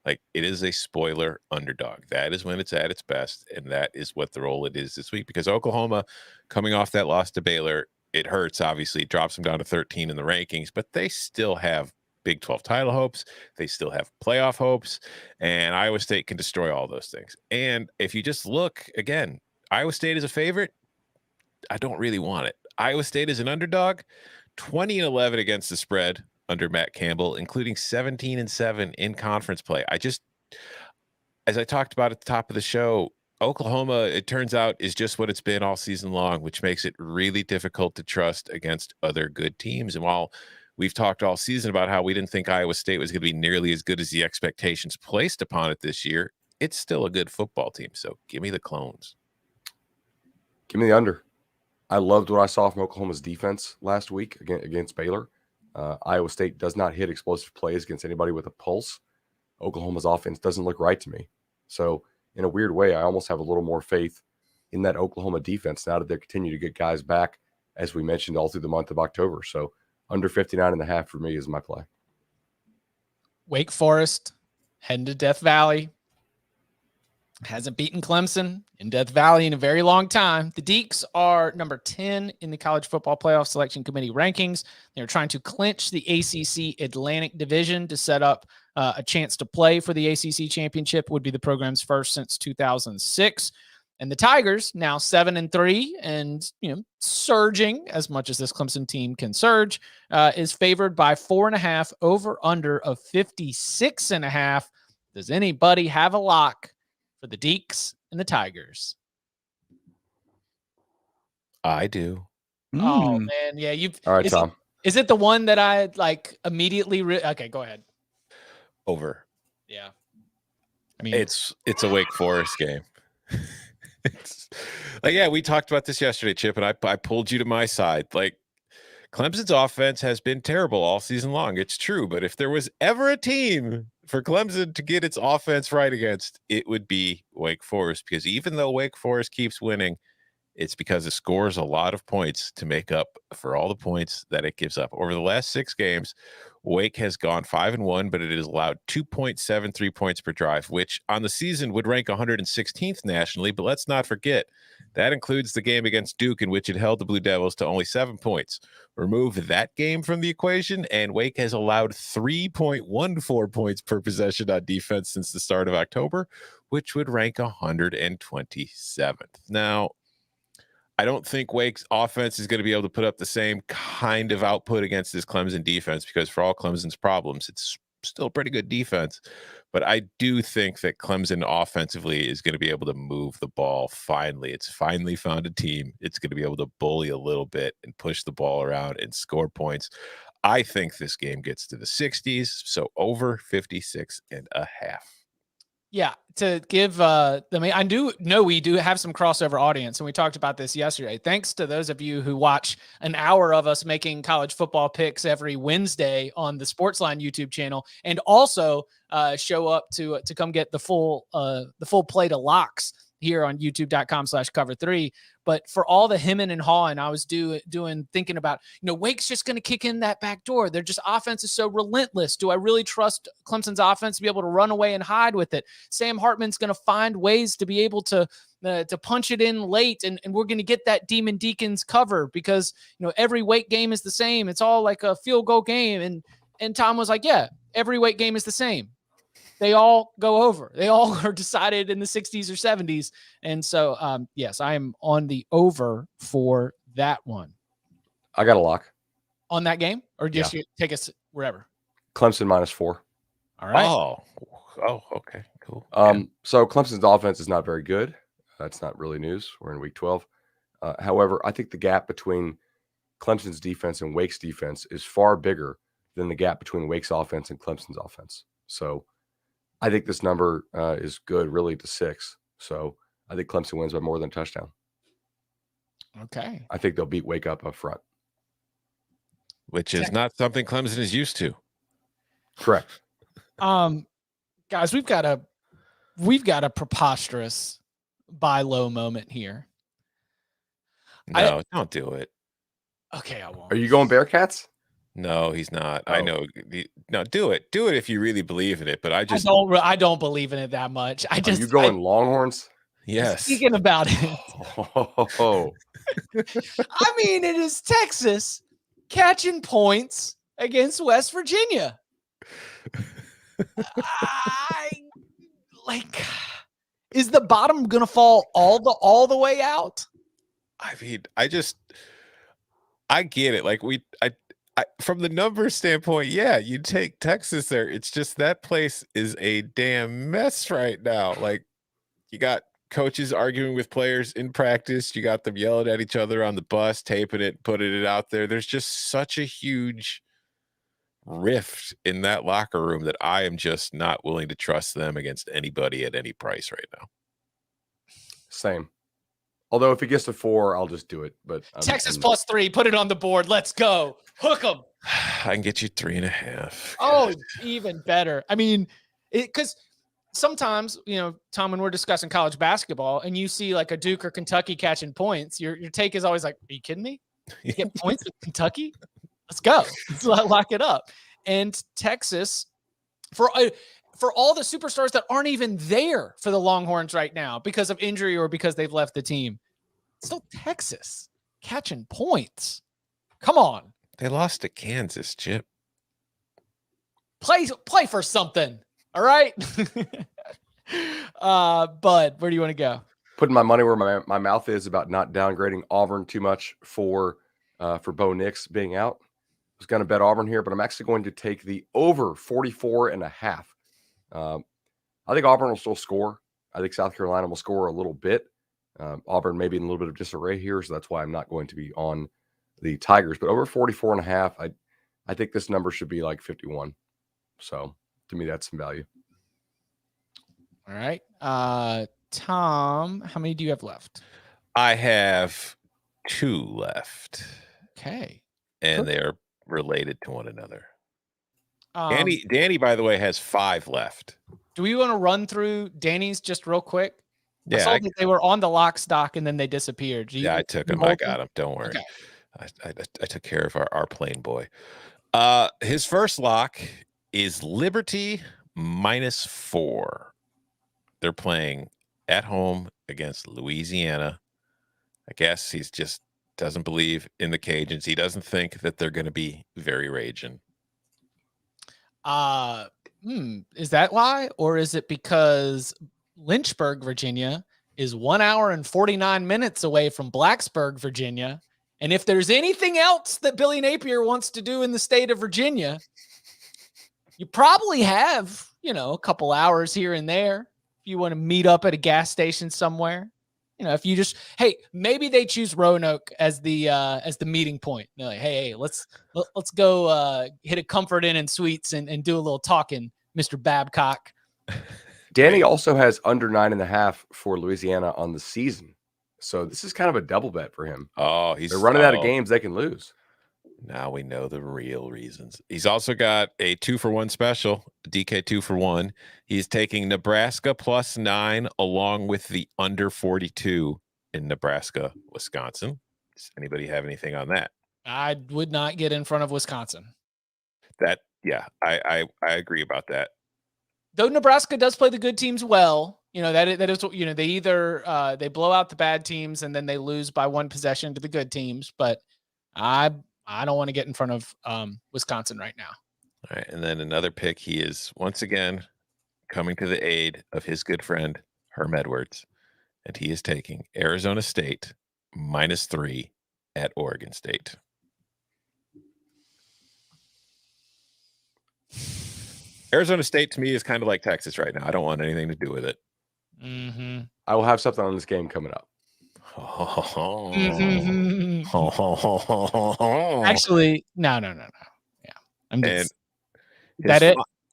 Like, it is a spoiler underdog. That is when it's at its best, and that is what the role it is this week. Because Oklahoma, coming off that loss to Baylor, it hurts, obviously. It drops them down to 13 in the rankings, but they still have Big 12 title hopes. They still have playoff hopes, and Iowa State can destroy all those things. And if you just look, again, Iowa State is a favorite. I don't really want it. Iowa State is an underdog, 20-11 against the spread under Matt Campbell, including 17-7 in conference play. As I talked about at the top of the show, Oklahoma, it turns out, is just what it's been all season long, which makes it really difficult to trust against other good teams. And while we've talked all season about how we didn't think Iowa State was going to be nearly as good as the expectations placed upon it this year, it's still a good football team. So give me the Clones. Give me the under. I loved what I saw from Oklahoma's defense last week against Baylor. Iowa State does not hit explosive plays against anybody with a pulse. Oklahoma's offense doesn't look right to me. So in a weird way, I almost have a little more faith in that Oklahoma defense now that they continue to get guys back, as we mentioned, all through the month of October. So under 59.5 for me is my play. Wake Forest heading to Death Valley. Hasn't beaten Clemson in Death Valley in a very long time. The Deacs are number 10 in the College Football Playoff Selection Committee rankings. They're trying to clinch the ACC Atlantic Division to set up a chance to play for the ACC Championship. Would be the program's first since 2006. And the Tigers, now 7-3 and surging as much as this Clemson team can surge, is favored by 4.5, over under of 56.5. Does anybody have a lock for the Deacs and the Tigers? I do. Oh man, yeah. All right, Tom. Is it the one that I immediately? Okay, go ahead. Over. Yeah. I mean, it's a Wake Forest game. It's we talked about this yesterday, Chip, and I pulled you to my side. Like, Clemson's offense has been terrible all season long. It's true, but if there was ever a team for Clemson to get its offense right against, it would be Wake Forest, because even though Wake Forest keeps winning, it's because it scores a lot of points to make up for all the points that it gives up. Over the last 6 games, Wake has gone 5-1, but it has allowed 2.73 points per drive, which on the season would rank 116th nationally. But let's not forget, that includes the game against Duke, in which it held the Blue Devils to only 7 points. Remove that game from the equation, and Wake has allowed 3.14 points per possession on defense since the start of October, which would rank 127th. Now, I don't think Wake's offense is going to be able to put up the same kind of output against this Clemson defense, because for all Clemson's problems, it's still a pretty good defense. But I do think that Clemson offensively is going to be able to move the ball finally. It's finally found a team. It's going to be able to bully a little bit and push the ball around and score points. I think this game gets to the 60s, so over 56.5. Yeah, to give I do know we do have some crossover audience, and we talked about this yesterday. Thanks to those of you who watch an hour of us making college football picks every Wednesday on the Sportsline YouTube channel, and also show up to come get the full plate of locks here on youtube.com/cover3. But for all the hemming and hawing I was thinking about, Wake's just going to kick in that back door. Their just offense is so relentless. Do I really trust Clemson's offense to be able to run away and hide with it? Sam Hartman's going to find ways to be able to punch it in late, and we're going to get that Demon Deacons cover, because every Wake game is the same. It's all like a field goal game. And Tom was like, yeah, every Wake game is the same. they all go over. They all are decided in the 60s or 70s. And so, yes, I am on the over for that one. I got a lock. On that game? Or just you take us wherever? Clemson -4. All right. Oh, okay, cool. So Clemson's offense is not very good. That's not really news. We're in week 12. However, I think the gap between Clemson's defense and Wake's defense is far bigger than the gap between Wake's offense and Clemson's offense. So I think this number is good, really, to 6. So I think Clemson wins by more than a touchdown. Okay. I think they'll beat Wake up front. Which is not something Clemson is used to. Correct. Guys, we've got a preposterous buy low moment here. No, don't do it. Okay, I won't. Are you going Bearcats? No, he's not. Oh. I know. No, do it. Do it if you really believe in it. But I don't believe in it that much. Are you going Longhorns? Yes. Speaking about it. Oh. I mean, it is Texas catching points against West Virginia. Is the bottom gonna fall all the way out? I mean, I get it. Like I from the numbers standpoint, yeah, you take Texas there. It's just that place is a damn mess right now. Like, you got coaches arguing with players in practice. You got them yelling at each other on the bus, taping it, putting it out there. There's just such a huge rift in that locker room that I am just not willing to trust them against anybody at any price right now. Same. Although if it gets to 4, I'll just do it. But Texas +3, put it on the board. Let's go. Hook them. I can get you 3.5. Oh, even better. I mean, because sometimes, Tom, when we're discussing college basketball and you see like a Duke or Kentucky catching points, your take is always like, are you kidding me? You get points with Kentucky? Let's go. Let's lock it up. And Texas, for all the superstars that aren't even there for the Longhorns right now because of injury or because they've left the team, still Texas catching points. Come on. They lost to Kansas, Chip. Play for something. All right. Bud, where do you want to go? Putting my money where my mouth is about not downgrading Auburn too much for Bo Nix being out. I was going to bet Auburn here, but I'm actually going to take the over 44.5. I think Auburn will still score. I think South Carolina will score a little bit. Auburn may be in a little bit of disarray here, so that's why I'm not going to be on the Tigers. But over 44.5, I think this number should be like 51. So to me, that's some value. All right. Tom, how many do you have left? I have 2 left. Okay. And they're related to one another. Danny, by the way, has 5 left. Do we want to run through Danny's just real quick? Yeah, I saw that they were on the lock stock and then they disappeared. I took them. I got them. Don't worry. Okay. I took care of our plain boy. His first lock is Liberty -4. They're playing at home against Louisiana. I guess he's just doesn't believe in the Cajuns. He doesn't think that they're going to be very raging. Is that why? Or is it because Lynchburg, Virginia is 1 hour and 49 minutes away from Blacksburg, Virginia? And if there's anything else that Billy Napier wants to do in the state of Virginia, you probably have, a couple hours here and there. If you want to meet up at a gas station somewhere, if you just, hey, maybe they choose Roanoke as the meeting point. They're like, hey, let's go hit a Comfort Inn and Suites and do a little talking, Mr. Babcock. Danny also has under 9.5 for Louisiana on the season. So this is kind of a double bet for him. Oh, they're running out of games they can lose. Now we know the real reasons. He's also got a 2-for-1 special, DK 2-for-1. He's taking Nebraska +9 along with the under 42 in Nebraska, Wisconsin. Does anybody have anything on that? I would not get in front of Wisconsin. I agree about that. Though Nebraska does play the good teams well, that is they either they blow out the bad teams and then they lose by 1 possession to the good teams. But I don't want to get in front of Wisconsin right now. All right, and then another pick. He is once again coming to the aid of his good friend, Herm Edwards, and he is taking Arizona State -3 at Oregon State. Arizona State to me is kind of like Texas right now. I don't want anything to do with it. Mm-hmm. I will have something on this game coming up. Actually, no. Yeah, I'm just.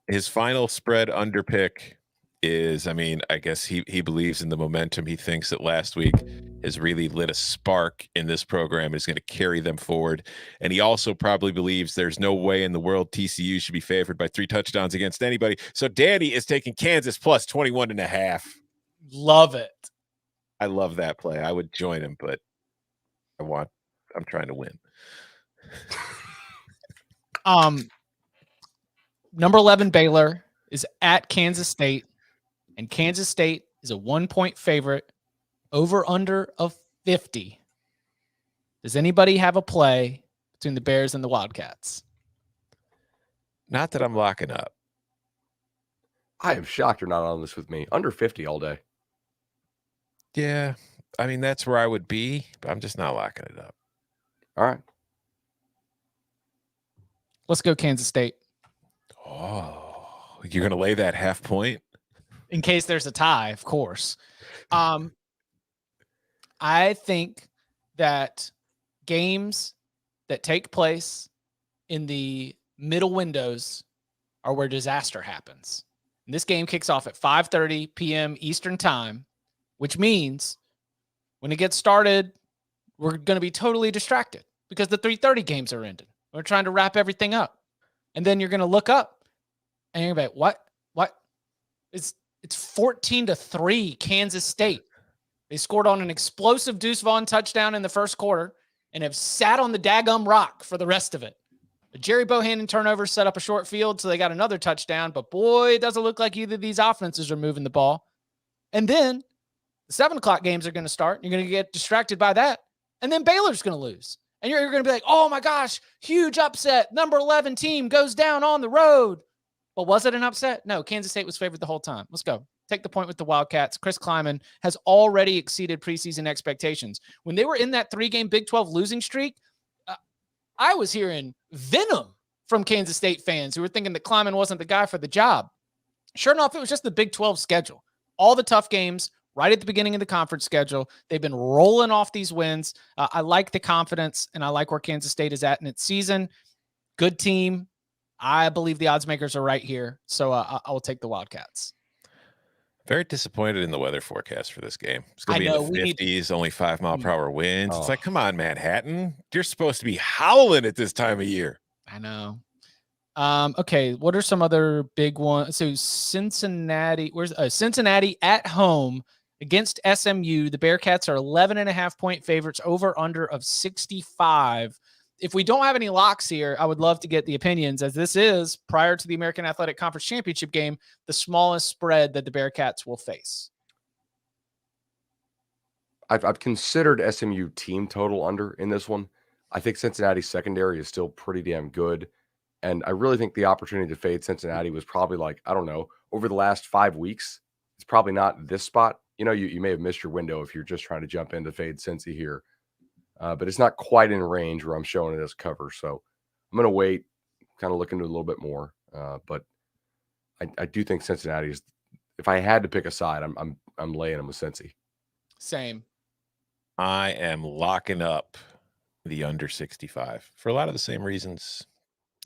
His final spread under pick is, I mean, I guess he believes in the momentum. He thinks that last week has really lit a spark in this program and is going to carry them forward. And he also probably believes there's no way in the world TCU should be favored by 3 touchdowns against anybody. So Danny is taking Kansas plus 21.5. Love it. I love that play. I would join him, but I'm trying to win. Number 11 Baylor is at Kansas State, and Kansas State is a 1-point favorite, over under of 50. Does anybody have a play between the Bears and the Wildcats? Not that I'm locking up. I am shocked you're not on this with me. Under 50 all day. Yeah, I mean, that's where I would be, but I'm just not locking it up. All right. Let's go Kansas State. Oh, you're going to lay that half point? In case there's a tie, of course. I think that games that take place in the middle windows are where disaster happens. And this game kicks off at 5:30 p.m. Eastern time, which means when it gets started, we're going to be totally distracted because the 3:30 games are ending. We're trying to wrap everything up. And then you're going to look up and you're going to be like, what? It's 14-3 Kansas State. They scored on an explosive Deuce Vaughn touchdown in the first quarter and have sat on the daggum rock for the rest of it. The Jerry Bohannon turnover set up a short field, so they got another touchdown. But boy, it doesn't look like either of these offenses are moving the ball. And then the 7 o'clock games are going to start. You're going to get distracted by that. And then Baylor's going to lose. And you're going to be like, oh my gosh, huge upset. Number 11 team goes down on the road. But was it an upset? No, Kansas State was favored the whole time. Let's go. Take the point with the Wildcats. Chris Kleiman has already exceeded preseason expectations. When they were in that 3-game Big 12 losing streak, I was hearing venom from Kansas State fans who were thinking that Kleiman wasn't the guy for the job. Sure enough, it was just the Big 12 schedule. All the tough games right at the beginning of the conference schedule. They've been rolling off these wins. I like the confidence, and I like where Kansas State is at in its season. Good team. I believe the odds makers are right here, so I will take the Wildcats. Very disappointed in the weather forecast for this game. It's going to be in the 50s, only 5-mile-per-hour winds. Oh. It's like, come on, Manhattan. You're supposed to be howling at this time of year. I know. Okay, what are some other big ones? So Cincinnati, Cincinnati at home against SMU. The Bearcats are 11.5-point favorites, over under of 65. If we don't have any locks here, I would love to get the opinions, as this is, prior to the American Athletic Conference Championship game, the smallest spread that the Bearcats will face. I've considered SMU team total under in this one. I think Cincinnati's secondary is still pretty damn good. And I really think the opportunity to fade Cincinnati was probably like, I don't know, over the last 5 weeks. It's probably not this spot. You know, you may have missed your window if you're just trying to jump in to fade Cincy here. But it's not quite in range where I'm showing it as cover. So I'm going to wait, kind of look into it a little bit more. But I do think Cincinnati is, if I had to pick a side, I'm laying them with Cincy. Same. I am locking up the under 65 for a lot of the same reasons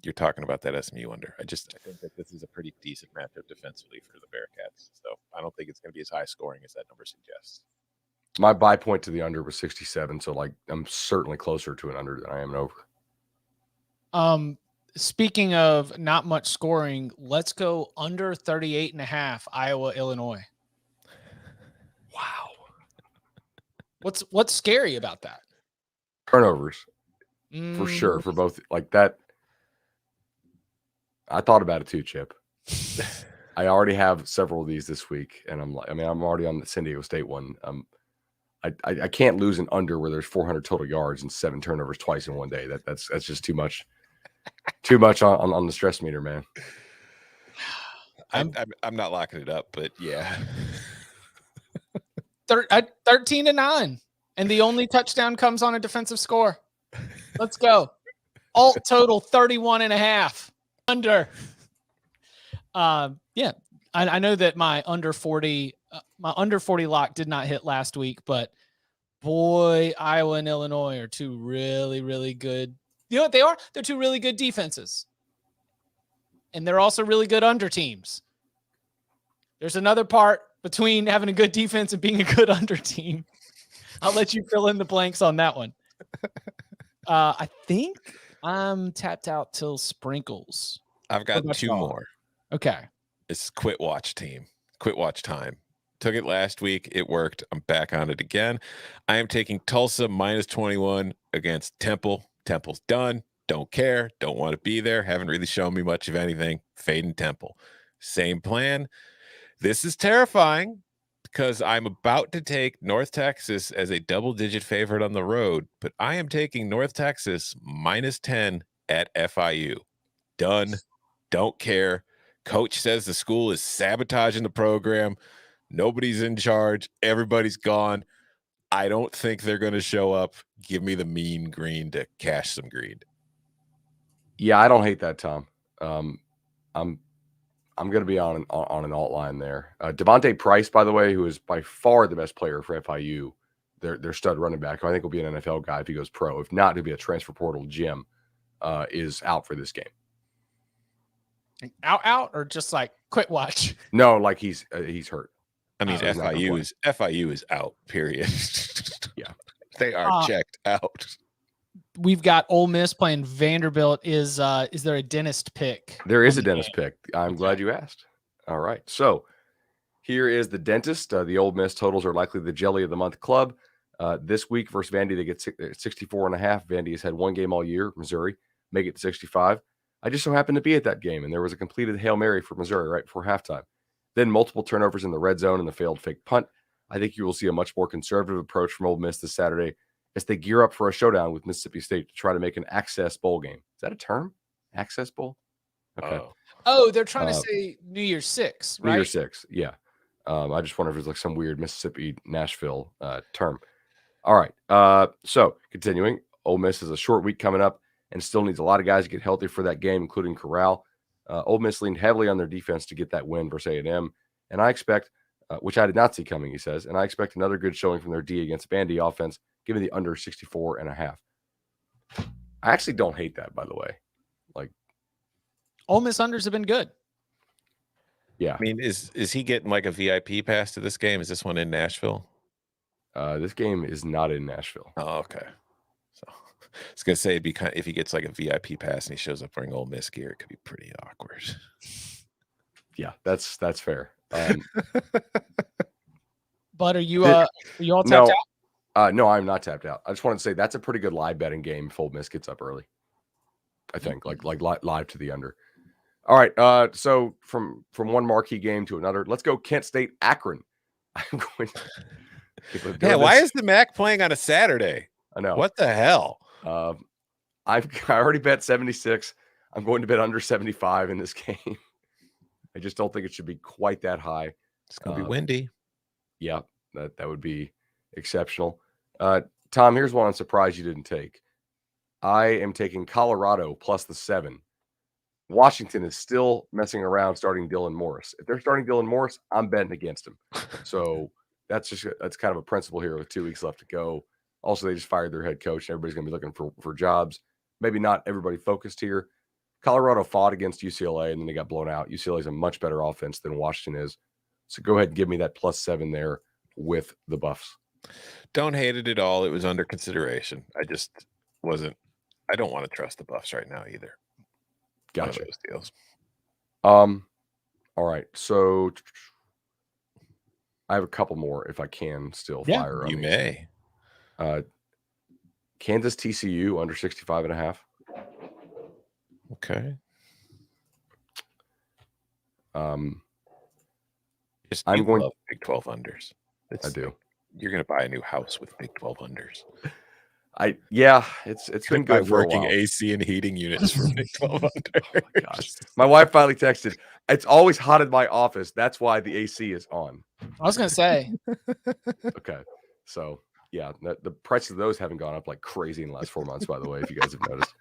you're talking about that SMU under. I think that this is a pretty decent matchup defensively for the Bearcats. So I don't think it's going to be as high scoring as that number suggests. My buy point to the under was 67. So like I'm certainly closer to an under than I am an over. Speaking of not much scoring, let's go under 38.5 Iowa, Illinois. Wow. What's scary about that? Turnovers for sure. For both like that. I thought about it too, Chip. I already have several of these this week, and I'm already on the San Diego State one. I can't lose an under where there's 400 total yards and 7 turnovers twice in one day. That's just too much. Too much on the stress meter, man. I'm not locking it up, but yeah. 13-9, and the only touchdown comes on a defensive score. Let's go. Alt total 31.5 under. Yeah, I know that my under 40 lock did not hit last week, but boy, Iowa and Illinois are two really, really good. You know what they are? They're two really good defenses, and they're also really good under teams. There's another part between having a good defense and being a good under team. I'll let you fill in the blanks on that one. I think I'm tapped out till sprinkles. I've got two more. Okay. It's quit watch team. Quit watch time. Took it last week. It worked. I'm back on it again. I am taking Tulsa -21 against Temple. Temple's done. Don't care. Don't want to be there. Haven't really shown me much of anything. Fading Temple. Same plan. This is terrifying because I'm about to take North Texas as a double-digit favorite on the road, but I am taking North Texas -10 at FIU. Done. Don't care. Coach says the school is sabotaging the program. Nobody's in charge. Everybody's gone. I don't think they're going to show up. Give me the mean green to cash some green. Yeah, I don't hate that, Tom. I'm going to be on an alt line there. Devontae Price, by the way, who is by far the best player for FIU, their stud running back, who I think will be an NFL guy if he goes pro. If not, he'll be a transfer portal gem, is out for this game. Out or just like quit watch? No, like he's hurt. I mean, FIU is out, period. Yeah. They are checked out. We've got Ole Miss playing Vanderbilt. Is there a dentist pick? There is a dentist pick. I'm glad you asked. All right. So here is the dentist. The Ole Miss totals are likely the jelly of the month club. This week versus Vandy, they get 64.5. Vandy has had one game all year. Missouri make it to 65. I just so happened to be at that game, and there was a completed Hail Mary for Missouri right before halftime. Then multiple turnovers in the red zone and the failed fake punt. I think you will see a much more conservative approach from Ole Miss this Saturday as they gear up for a showdown with Mississippi State to try to make an access bowl game. Is that a term? Access bowl? Okay. Oh, they're trying to say New Year's 6, right? New Year's 6, yeah. I just wonder if it's like some weird Mississippi Nashville term. All right. So continuing, Ole Miss has a short week coming up and still needs a lot of guys to get healthy for that game, including Corral. Ole Miss leaned heavily on their defense to get that win versus A&M, and I expect, which I did not see coming, he says, and I expect another good showing from their D against Vandy offense, given the under 64.5. I actually don't hate that, by the way. Like, Ole Miss unders have been good. Yeah. I mean, is he getting like a VIP pass to this game? Is this one in Nashville? This game is not in Nashville. Oh, okay. So I was gonna say it'd be if he gets like a VIP pass and he shows up wearing Ole Miss gear, it could be pretty awkward. Yeah, that's fair. But are you all tapped out? No, I'm not tapped out. I just wanted to say that's a pretty good live betting game if Ole Miss gets up early. I think like live to the under. All right. So from one marquee game to another, let's go Kent State Akron. I'm going. Yeah, why is the MAC playing on a Saturday? I know. What the hell? I already bet 76. I'm going to bet under 75 in this game. I just don't think it should be quite that high. It's going to be windy. Yeah, that would be exceptional. Tom, here's one I'm surprised you didn't take. I am taking Colorado plus the 7. Washington is still messing around starting Dylan Morris. If they're starting Dylan Morris, I'm betting against him. So that's kind of a principle here with 2 weeks left to go. Also, they just fired their head coach. Everybody's going to be looking for jobs. Maybe not everybody focused here. Colorado fought against UCLA, and then they got blown out. UCLA is a much better offense than Washington is. So go ahead and give me that plus 7 there with the Buffs. Don't hate it at all. It was under consideration. I just wasn't. I don't want to trust the Buffs right now either. Gotcha. Those deals. All right. So I have a couple more if I can still fire. You may. Kansas TCU under 65.5. Okay. I'm going Big 12 unders. I do. You're going to buy a new house with Big 12 unders. It's been By good for a working while. AC and heating units for Big 12 under. Gosh. My wife finally texted, it's always hot in my office. That's why the AC is on. I was gonna say. Okay. So yeah, the prices of those haven't gone up like crazy in the last 4 months, by the way, if you guys have noticed.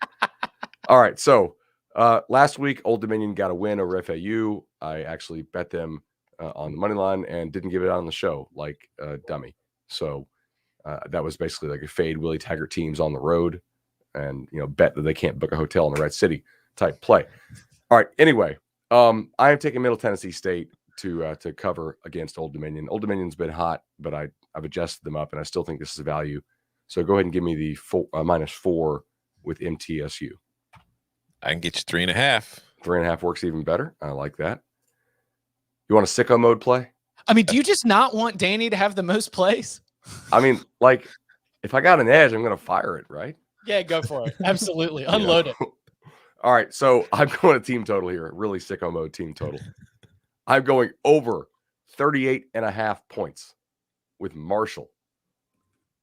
All right. So last week, Old Dominion got a win over FAU. I actually bet them on the money line and didn't give it out on the show like a dummy. So that was basically like a fade Willie Taggart teams on the road and, bet that they can't book a hotel in the right city type play. All right. Anyway, I am taking Middle Tennessee State to cover against Old Dominion. Old Dominion's been hot, but I've adjusted them up, and I still think this is a value. So go ahead and give me the -4 with MTSU. I can get you 3.5. 3.5 works even better. I like that. You want a sicko mode play? I mean, do you just not want Danny to have the most plays? I mean, like, if I got an edge, I'm going to fire it, right? Yeah, go for it. Absolutely. Unload it. All right. So I'm going to team total here. Really sicko mode team total. I'm going over 38.5 points with Marshall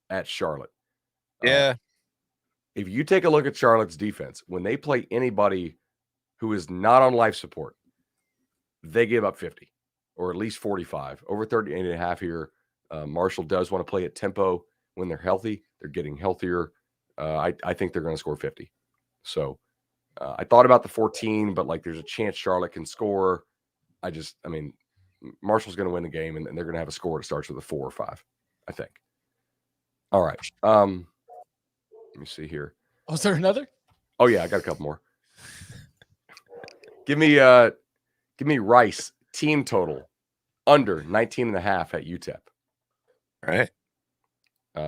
at Charlotte. Yeah. If you take a look at Charlotte's defense, when they play anybody who is not on life support, they give up 50 or at least 45. Over 38.5 here. Marshall does want to play at tempo when they're healthy. They're getting healthier. I think they're going to score 50. So I thought about the 14, but like there's a chance Charlotte can score. Marshall's going to win the game, and they're going to have a score that starts with a 4 or 5, I think. All right. Let me see here. Was there another? Oh yeah, I got a couple more. Give me Rice team total under 19.5 at UTEP. All right.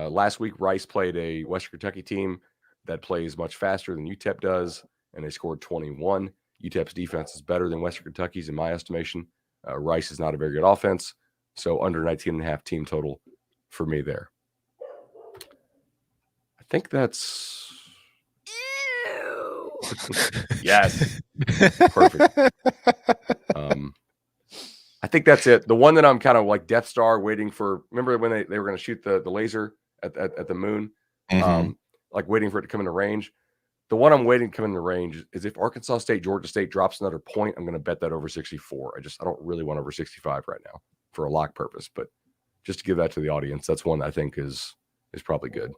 Last week, Rice played a Western Kentucky team that plays much faster than UTEP does, and they scored 21. UTEP's defense is better than Western Kentucky's in my estimation. Rice is not a very good offense, so under 19.5 team total for me there. I think that's... Yes. Perfect. I think that's it. The one that I'm kind of like Death Star waiting for. Remember when they were going to shoot the laser at the moon? Mm-hmm. Like waiting for it to come into range. The one I'm waiting to come into range is if Arkansas State, Georgia State drops another point, I'm going to bet that over 64. I don't really want over 65 right now for a lock purpose, but just to give that to the audience, that's one that I think is probably good.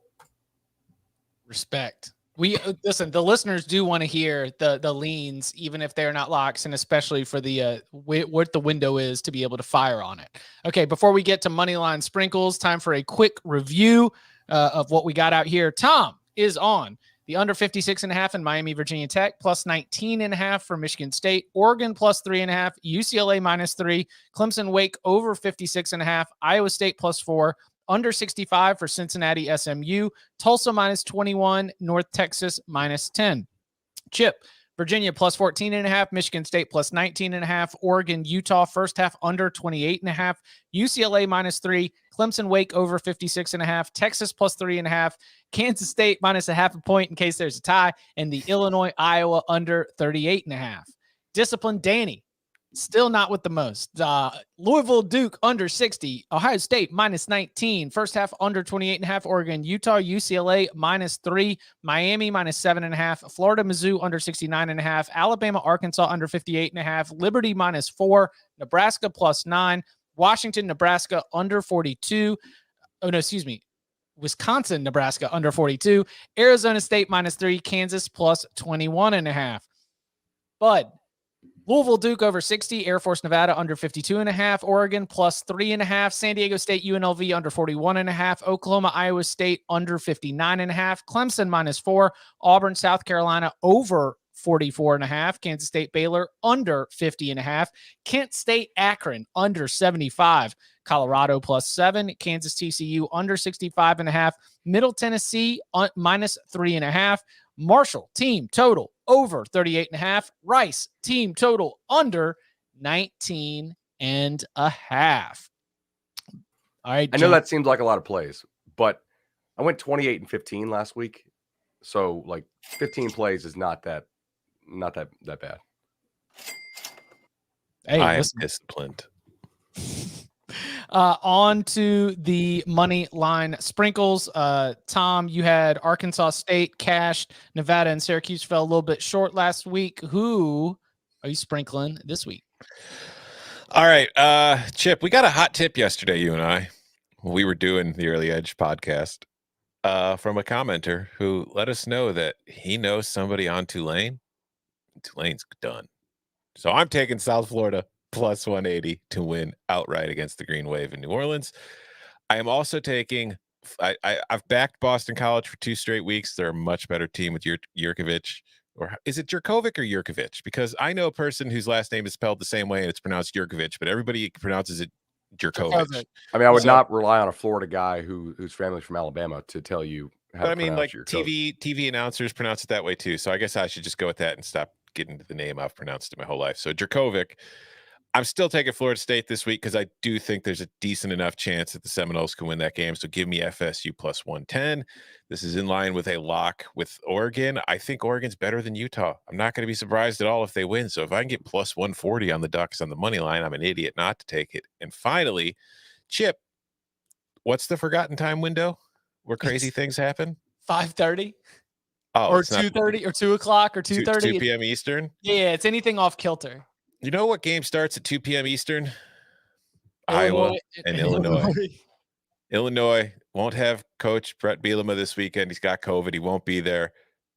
Respect. We listen. The listeners do want to hear the leans, even if they're not locks, and especially for the what the window is to be able to fire on it. Okay, before we get to Moneyline sprinkles, time for a quick review of what we got out here. Tom is on the under 56.5 in Miami, Virginia Tech, plus 19.5 for Michigan State, Oregon plus 3.5, UCLA -3, Clemson-Wake over 56.5, Iowa State plus 4. Under 65 for Cincinnati SMU, Tulsa -21, North Texas -10. Chip, Virginia plus 14.5, Michigan State plus 19.5, Oregon, Utah first half under 28.5, UCLA -3, Clemson Wake over 56.5, Texas plus 3.5, Kansas State -0.5 point in case there's a tie, and the Illinois Iowa under 38.5. Discipline Danny. Still not with the most. Louisville Duke under 60. Ohio State -19. First half under 28.5. Oregon, Utah, UCLA -3. Miami -7.5. Florida, Mizzou under 69.5. Alabama, Arkansas under 58.5. Liberty -4. Nebraska +9. Washington, Nebraska under 42. Oh, no, excuse me. Wisconsin, Nebraska under 42. Arizona State -3. Kansas plus 21.5. Bud. Louisville Duke over 60, Air Force Nevada under 52.5, Oregon plus 3.5, San Diego State UNLV under 41.5, Oklahoma Iowa State under 59.5, Clemson -4, Auburn South Carolina over 44.5, Kansas State Baylor under 50.5, Kent State Akron under 75, Colorado +7, Kansas TCU under 65.5, Middle Tennessee -3.5, Marshall team total over 38.5. Rice team total under 19.5. All right. I know that seems like a lot of plays, but I went 28 and 15 last week. So like 15 plays is not that bad. Hey, I am disciplined. On to the money line sprinkles. Tom, you had Arkansas State cashed. Nevada and Syracuse fell a little bit short last week. Who are you sprinkling this week? All right, Chip, we got a hot tip yesterday, you and I. We were doing the Early Edge podcast from a commenter who let us know that he knows somebody on Tulane. Tulane's done. So I'm taking South Florida plus 180 to win outright against the Green Wave in New Orleans. I am also taking I've backed Boston College for 2 straight weeks. They're a much better team with Jurkovic. Or is it Jurkovic or Jurkovic? Because I know a person whose last name is spelled the same way and it's pronounced Jurkovic, but everybody pronounces it Jurkovic. I mean, I would not rely on a Florida guy whose family's from Alabama to tell you how to pronounce like Jurkovic. TV announcers pronounce it that way too. So I guess I should just go with that and stop getting to the name I've pronounced it my whole life. So Jurkovic. I'm still taking Florida State this week because I do think there's a decent enough chance that the Seminoles can win that game. So give me FSU plus 110. This is in line with a lock with Oregon. I think Oregon's better than Utah. I'm not going to be surprised at all if they win. So if I can get plus 140 on the Ducks on the money line, I'm an idiot not to take it. And finally, Chip, what's the forgotten time window where crazy things happen? 5:30. Oh, or 2:30 or 2 o'clock or 2:30. 2 p.m. Eastern. Yeah, it's anything off kilter. You know what game starts at 2 p.m. Eastern? Illinois, Iowa and Illinois. Illinois won't have Coach Brett Bielema this weekend. He's got COVID. He won't be there.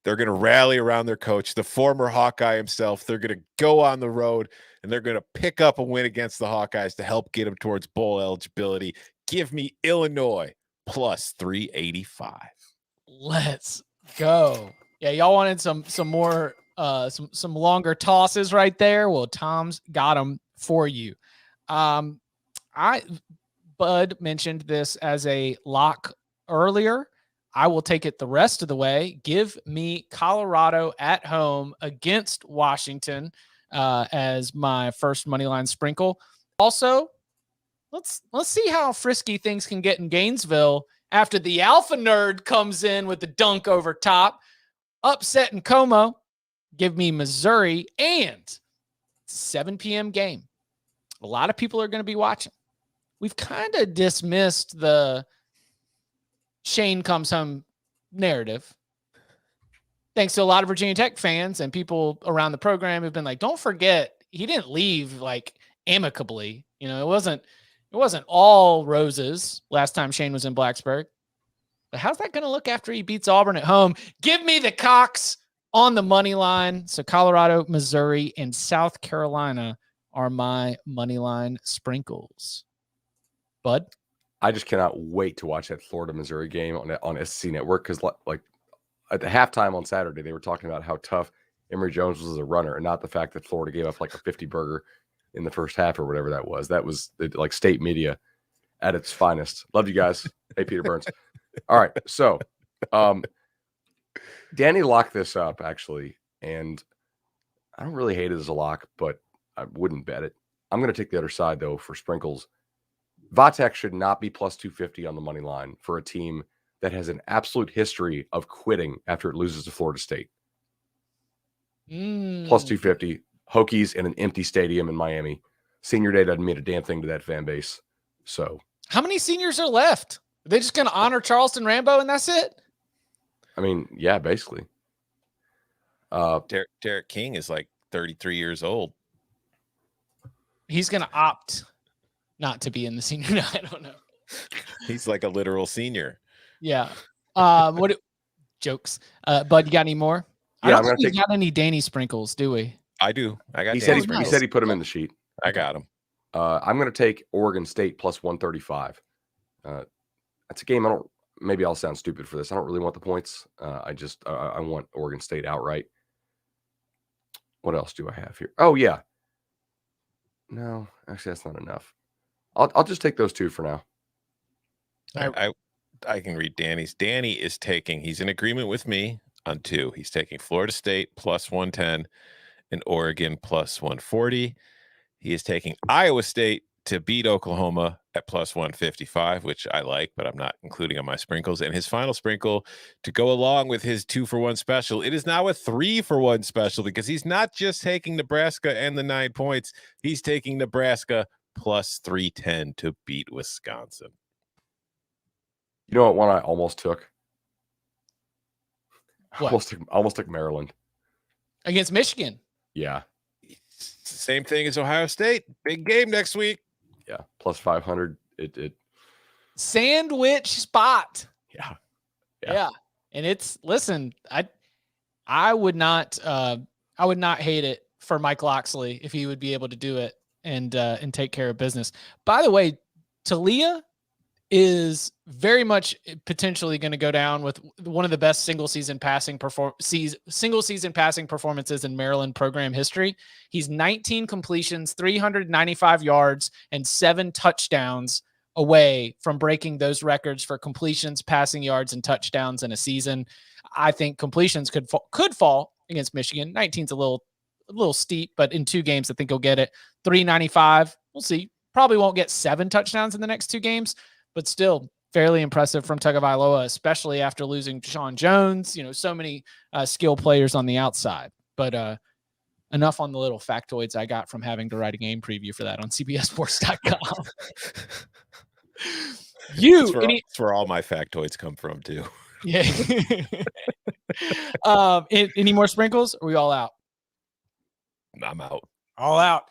They're going to rally around their coach, the former Hawkeye himself. They're going to go on the road, and they're going to pick up a win against the Hawkeyes to help get them towards bowl eligibility. Give me Illinois plus 385. Let's go. Yeah, y'all wanted some more some longer tosses right there. Well, Tom's got them for you. Bud mentioned this as a lock earlier. I will take it the rest of the way. Give me Colorado at home against Washington as my first money line sprinkle. Also, let's see how frisky things can get in Gainesville after the alpha nerd comes in with the dunk over top. Upset in Como. Give me Missouri, and it's a 7 p.m. game. A lot of people are going to be watching. We've kind of dismissed the Shane comes home narrative. Thanks to a lot of Virginia Tech fans and people around the program who've been like, don't forget, he didn't leave like amicably. You know, it wasn't all roses last time Shane was in Blacksburg. But how's that going to look after he beats Auburn at home? Give me the Cox on the money line. So Colorado, Missouri, and South Carolina are my money line sprinkles. Bud? I just cannot wait to watch that Florida-Missouri game on SEC Network because, like, at the halftime on Saturday, they were talking about how tough Emory Jones was as a runner and not the fact that Florida gave up like a 50-burger in the first half or whatever that was. That was like state media at its finest. Love you guys. Hey, Peter Burns. All right. So Danny locked this up, actually, and I don't really hate it as a lock, but I wouldn't bet it. I'm going to take the other side, though, for sprinkles. Vatek should not be plus 250 on the money line for a team that has an absolute history of quitting after it loses to Florida State. Plus 250. Hokies in an empty stadium in Miami. Senior day doesn't mean a damn thing to that fan base. So, how many seniors are left? Are they just going to honor Charleston Rambo and that's it? I mean, yeah, basically. Derek King is like 33 years old. He's going to opt not to be in the senior. No, I don't know. He's like a literal senior. Yeah. Jokes. Bud, you got any more? Yeah, I don't think we got any Danny sprinkles, do we? I do. I got. He said he put him in the sheet. I got him. I'm going to take Oregon State plus 135. That's a game maybe I'll sound stupid for this. I don't really want the points. I want Oregon State outright. What else do I have here? Oh yeah. No, actually that's not enough. I'll just take those two for now. I can read Danny's. Danny is taking, he's in agreement with me on 2. He's taking Florida State plus 110 and Oregon plus 140. He is taking Iowa State to beat Oklahoma at plus 155, which I like, but I'm not including on my sprinkles. And his final sprinkle to go along with his 2-for-1 special. It is now a 3-for-1 special because he's not just taking Nebraska and the 9 points. He's taking Nebraska plus 310 to beat Wisconsin. You know what one I almost took? What? Almost took Maryland. Against Michigan. Yeah. Same thing as Ohio State. Big game next week. Yeah. Plus 500. It Sandwich spot. Yeah. Yeah. And it's, listen, I would not hate it for Mike Loxley if he would be able to do it and take care of business. By the way, Talia is very much potentially going to go down with one of the best single season passing performances in Maryland program history. He's 19 completions, 395 yards, and 7 touchdowns away from breaking those records for completions, passing yards, and touchdowns in a season. I think completions could fall against Michigan. 19's a little steep, but in 2 games, I think he'll get it. 395. We'll see. Probably won't get 7 touchdowns in the next 2 games, but still fairly impressive from Tagovailoa, especially after losing Sean Jones. So many skill players on the outside. But enough on the little factoids I got from having to write a game preview for that on CBSSports.com. That's where all my factoids come from too. Yeah. Any more sprinkles? Are we all out? I'm out. All out.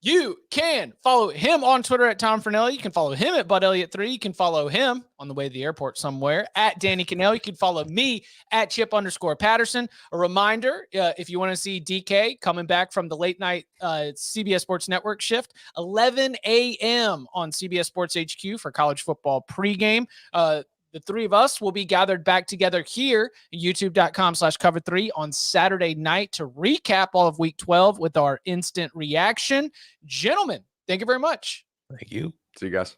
You can follow him on Twitter at Tom Fernelli. You can follow him at Bud Elliott 3. You can follow him on the way to the airport somewhere at Danny Cannell. You can follow me at Chip_Patterson. A reminder, if you want to see DK coming back from the late night CBS Sports Network shift, 11 a.m. on CBS Sports HQ for college football pregame. The 3 of us will be gathered back together here at youtube.com/cover3 on Saturday night to recap all of week 12 with our instant reaction. Gentlemen, thank you very much. Thank you. See you guys.